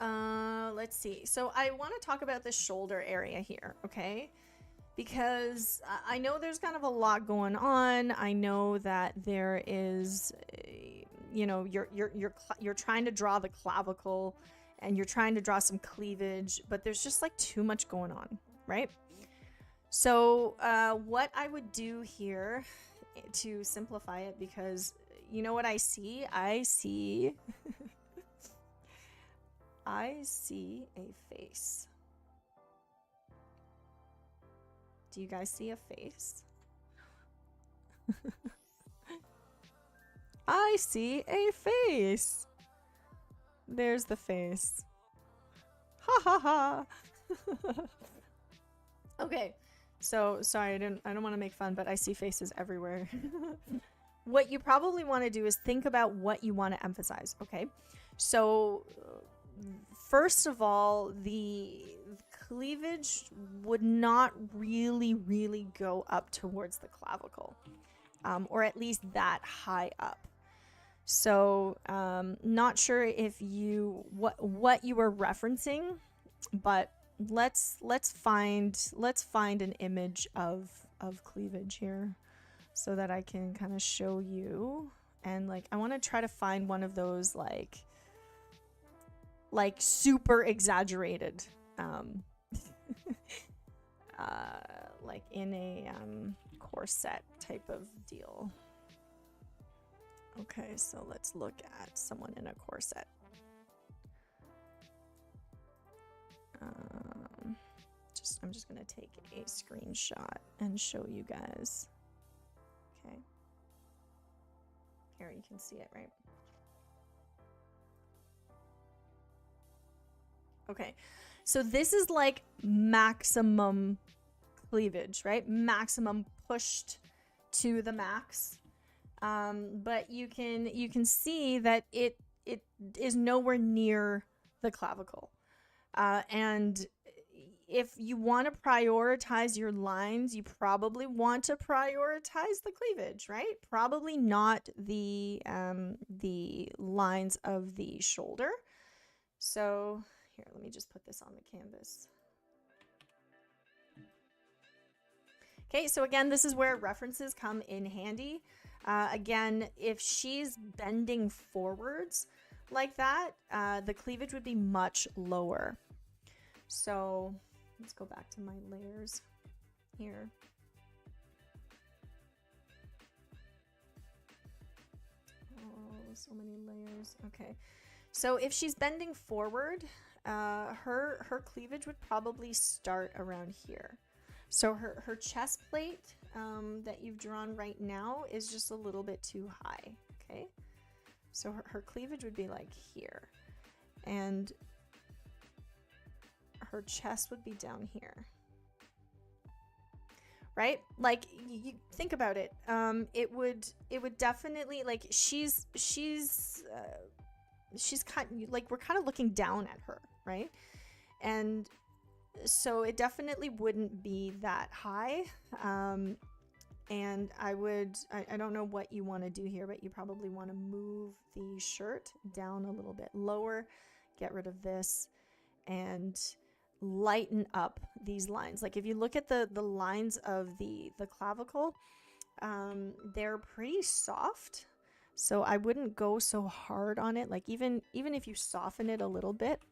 let's see. So I want to talk about the shoulder area here, okay? Because I know there's kind of a lot going on. I know that there is, you're trying to draw the clavicle and you're trying to draw some cleavage, but there's just like too much going on, right? So what I would do here to simplify it, because you know what I see? I see I see a face. Do you guys see a face? I see a face. There's the face. Ha ha ha. Okay. So sorry, I don't want to make fun, but I see faces everywhere. What you probably want to do is think about what you want to emphasize, okay? So first of all, the cleavage would not really go up towards the clavicle, or at least that high up. So not sure if you what you were referencing, but let's find an image of cleavage here so that I can kind of show you. And like I want to try to find one of those like super exaggerated like in a corset type of deal. Okay, so let's look at someone in a corset. I'm just gonna take a screenshot and show you guys. Okay. Here you can see it, right? Okay, so this is like maximum cleavage, right? Maximum pushed to the max. But you can see that it is nowhere near the clavicle. And if you want to prioritize your lines, you probably want to prioritize the cleavage, right? Probably not the lines of the shoulder. So here, let me just put this on the canvas. Okay, so again, this is where references come in handy. Again, if she's bending forwards like that, the cleavage would be much lower. So let's go back to my layers here. Oh, so many layers. Okay, so if she's bending forward, her cleavage would probably start around here. So her chest plate that you've drawn right now is just a little bit too high, okay? So her cleavage would be like here, and her chest would be down here, right? Like you think about it, it would definitely, like she's kind of like, we're kind of looking down at her, right? And so it definitely wouldn't be that high. And I don't know what you want to do here, but you probably want to move the shirt down a little bit lower, get rid of this, and lighten up these lines. Like if you look at the lines of the clavicle, they're pretty soft. So I wouldn't go so hard on it. Like even if you soften it a little bit,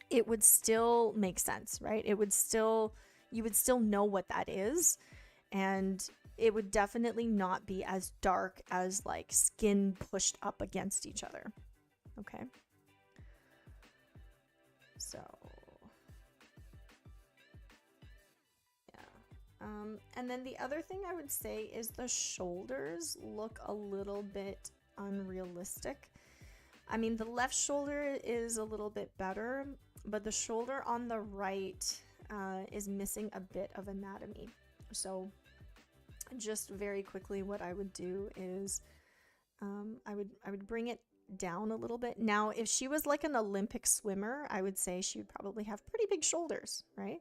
it would still make sense, right? You would still know what that is, and it would definitely not be as dark as like skin pushed up against each other. Okay. So yeah. And then the other thing I would say is the shoulders look a little bit unrealistic. I mean, the left shoulder is a little bit better, but the shoulder on the right is missing a bit of anatomy. So just very quickly, what I would do is I would bring it down a little bit. Now, if she was like an Olympic swimmer, I would say she would probably have pretty big shoulders, right?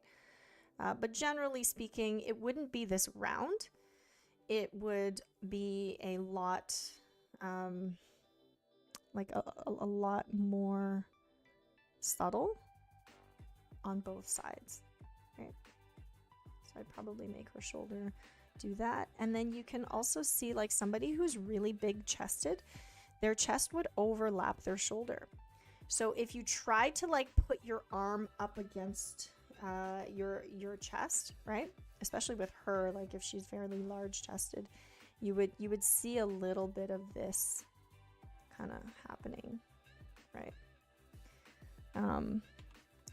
But generally speaking, it wouldn't be this round. It would be a lot, like a lot more subtle on both sides, right? So I'd probably make her shoulder do that. And then you can also see like somebody who's really big chested, their chest would overlap their shoulder. So if you try to like put your arm up against your chest, right? Especially with her, like if she's fairly large chested, you would see a little bit of this kind of happening, right?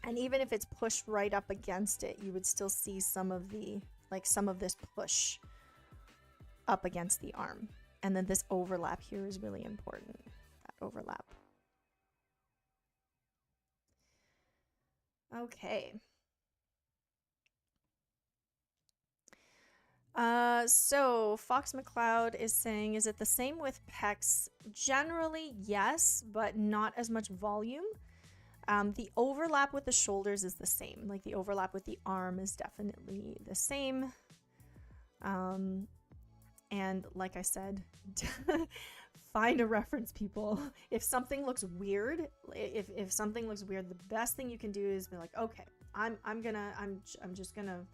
And even if it's pushed right up against it, you would still see some of this push up against the arm. And then this overlap here is really important, that overlap. Okay. So Fox McLeod is saying, is it the same with pecs? Generally, yes, but not as much volume. The overlap with the shoulders is the same. Like the overlap with the arm is definitely the same. And like I said, find a reference, people. If something looks weird, if something looks weird, the best thing you can do is be like, okay, I'm just gonna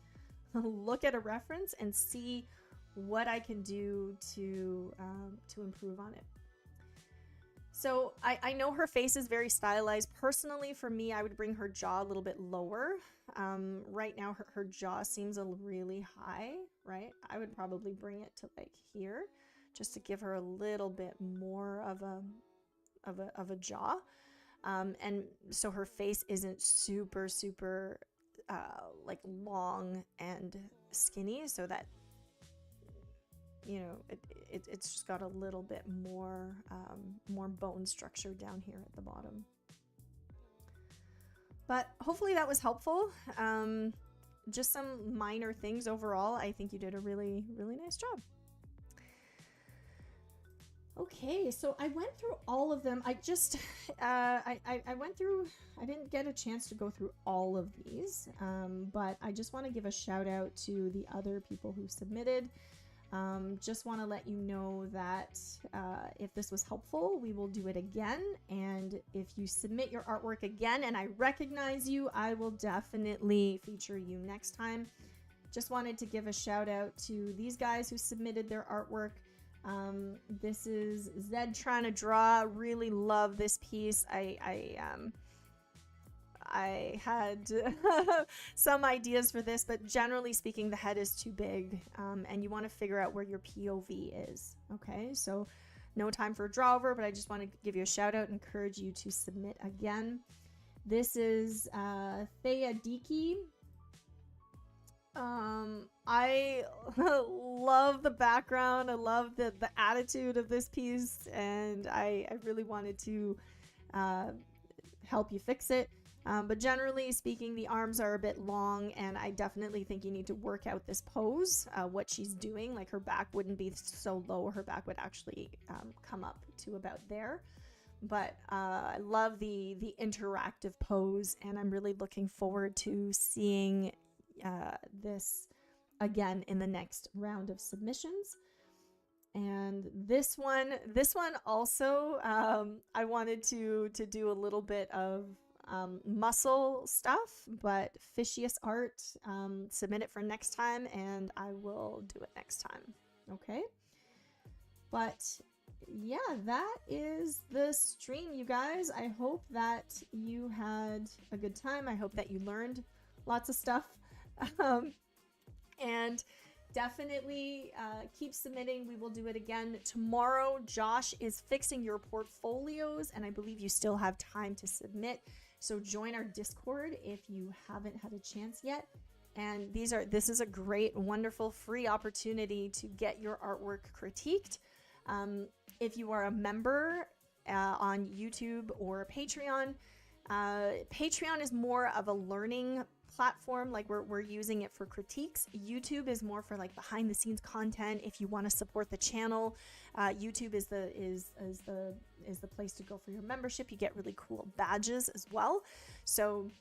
look at a reference and see what I can do to improve on it. So I know her face is very stylized. Personally, for me, I would bring her jaw a little bit lower. Right now, her jaw seems really high, right? I would probably bring it to like here, just to give her a little bit more of a jaw. And so her face isn't super like long and skinny, so that, you know, it's just got a little bit more bone structure down here at the bottom. But hopefully that was helpful. Just some minor things overall. I think you did a really nice job. Okay, so I went through all of them. I just I went through, I didn't get a chance to go through all of these, but I just want to give a shout out to the other people who submitted. Just want to let you know that if this was helpful, we will do it again. And if you submit your artwork again and I recognize you, I will definitely feature you next time. Just wanted to give a shout out to these guys who submitted their artwork. This is Zed Trying to Draw. Really love this piece. I had some ideas for this, but generally speaking, the head is too big, and you want to figure out where your POV is. Okay, so no time for a draw over, but I just want to give you a shout out, encourage you to submit again. This is Thea Diki. I love the background. I love the attitude of this piece, and I really wanted to help you fix it. But generally speaking, the arms are a bit long, and I definitely think you need to work out this pose, what she's doing. Like her back wouldn't be so low, her back would actually come up to about there. But I love the interactive pose, and I'm really looking forward to seeing this again in the next round of submissions. And this one also, I wanted to do a little bit of muscle stuff, but fishiest art, submit it for next time and I will do it next time. Okay, but yeah, that is the stream, you guys. I hope that you had a good time. I hope that you learned lots of stuff, and definitely keep submitting. We will do it again tomorrow. Josh is fixing your portfolios, and I believe you still have time to submit. So join our Discord if you haven't had a chance yet. And this is a great, wonderful, free opportunity to get your artwork critiqued. If you are a member on YouTube or Patreon, Patreon is more of a learning platform. Like we're using it for critiques. YouTube is more for like behind the scenes content. If you want to support the channel, YouTube is the place to go for your membership. You get really cool badges as well. So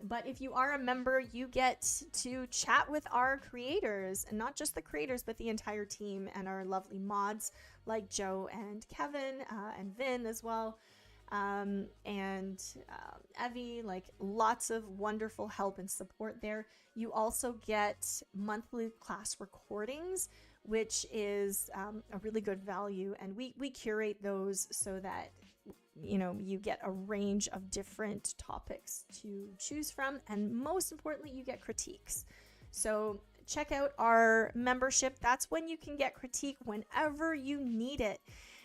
but if you are a member, you get to chat with our creators, and not just the creators, but the entire team and our lovely mods like Joe and Kevin and Vin as well. And Evie, like lots of wonderful help and support there. You also get monthly class recordings, which is a really good value, and we curate those so that you know you get a range of different topics to choose from, and most importantly, you get critiques. So check out our membership. That's when you can get critique whenever you need it.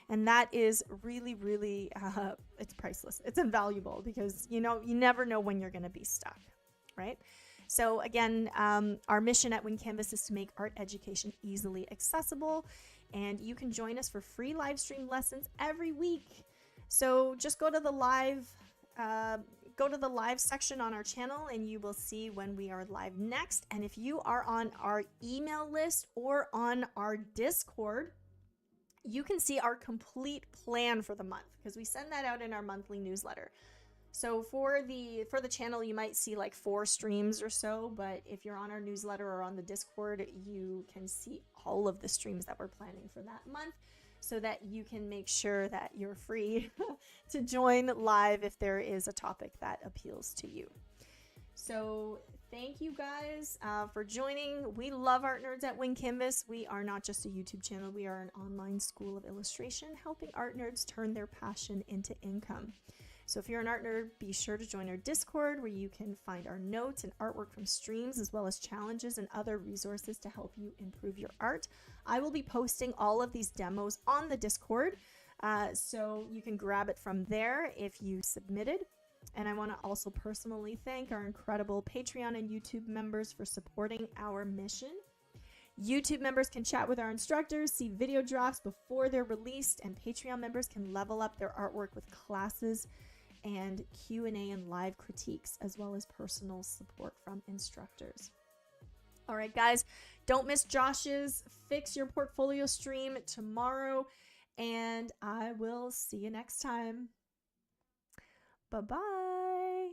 And that is really, really, it's priceless. It's invaluable because, you know, you never know when you're going to be stuck, right? So again, our mission at Wing Canvas is to make art education easily accessible. And you can join us for free live stream lessons every week. So just go to the live section on our channel and you will see when we are live next. And if you are on our email list or on our Discord, you can see our complete plan for the month because we send that out in our monthly newsletter. So for the channel, you might see like 4 streams or so, but if you're on our newsletter or on the Discord, you can see all of the streams that we're planning for that month, so that you can make sure that you're free to join live if there is a topic that appeals to you. So thank you guys for joining. We love Art Nerds at Wing Canvas. We are not just a YouTube channel, we are an online school of illustration, helping art nerds turn their passion into income. So if you're an art nerd, be sure to join our Discord, where you can find our notes and artwork from streams, as well as challenges and other resources to help you improve your art. I will be posting all of these demos on the Discord, so you can grab it from there if you submitted. And I want to also personally thank our incredible Patreon and YouTube members for supporting our mission. YouTube members can chat with our instructors, see video drafts before they're released, and Patreon members can level up their artwork with classes and Q&A and live critiques, as well as personal support from instructors. All right, guys, don't miss Josh's Fix Your Portfolio stream tomorrow, and I will see you next time. Bye-bye.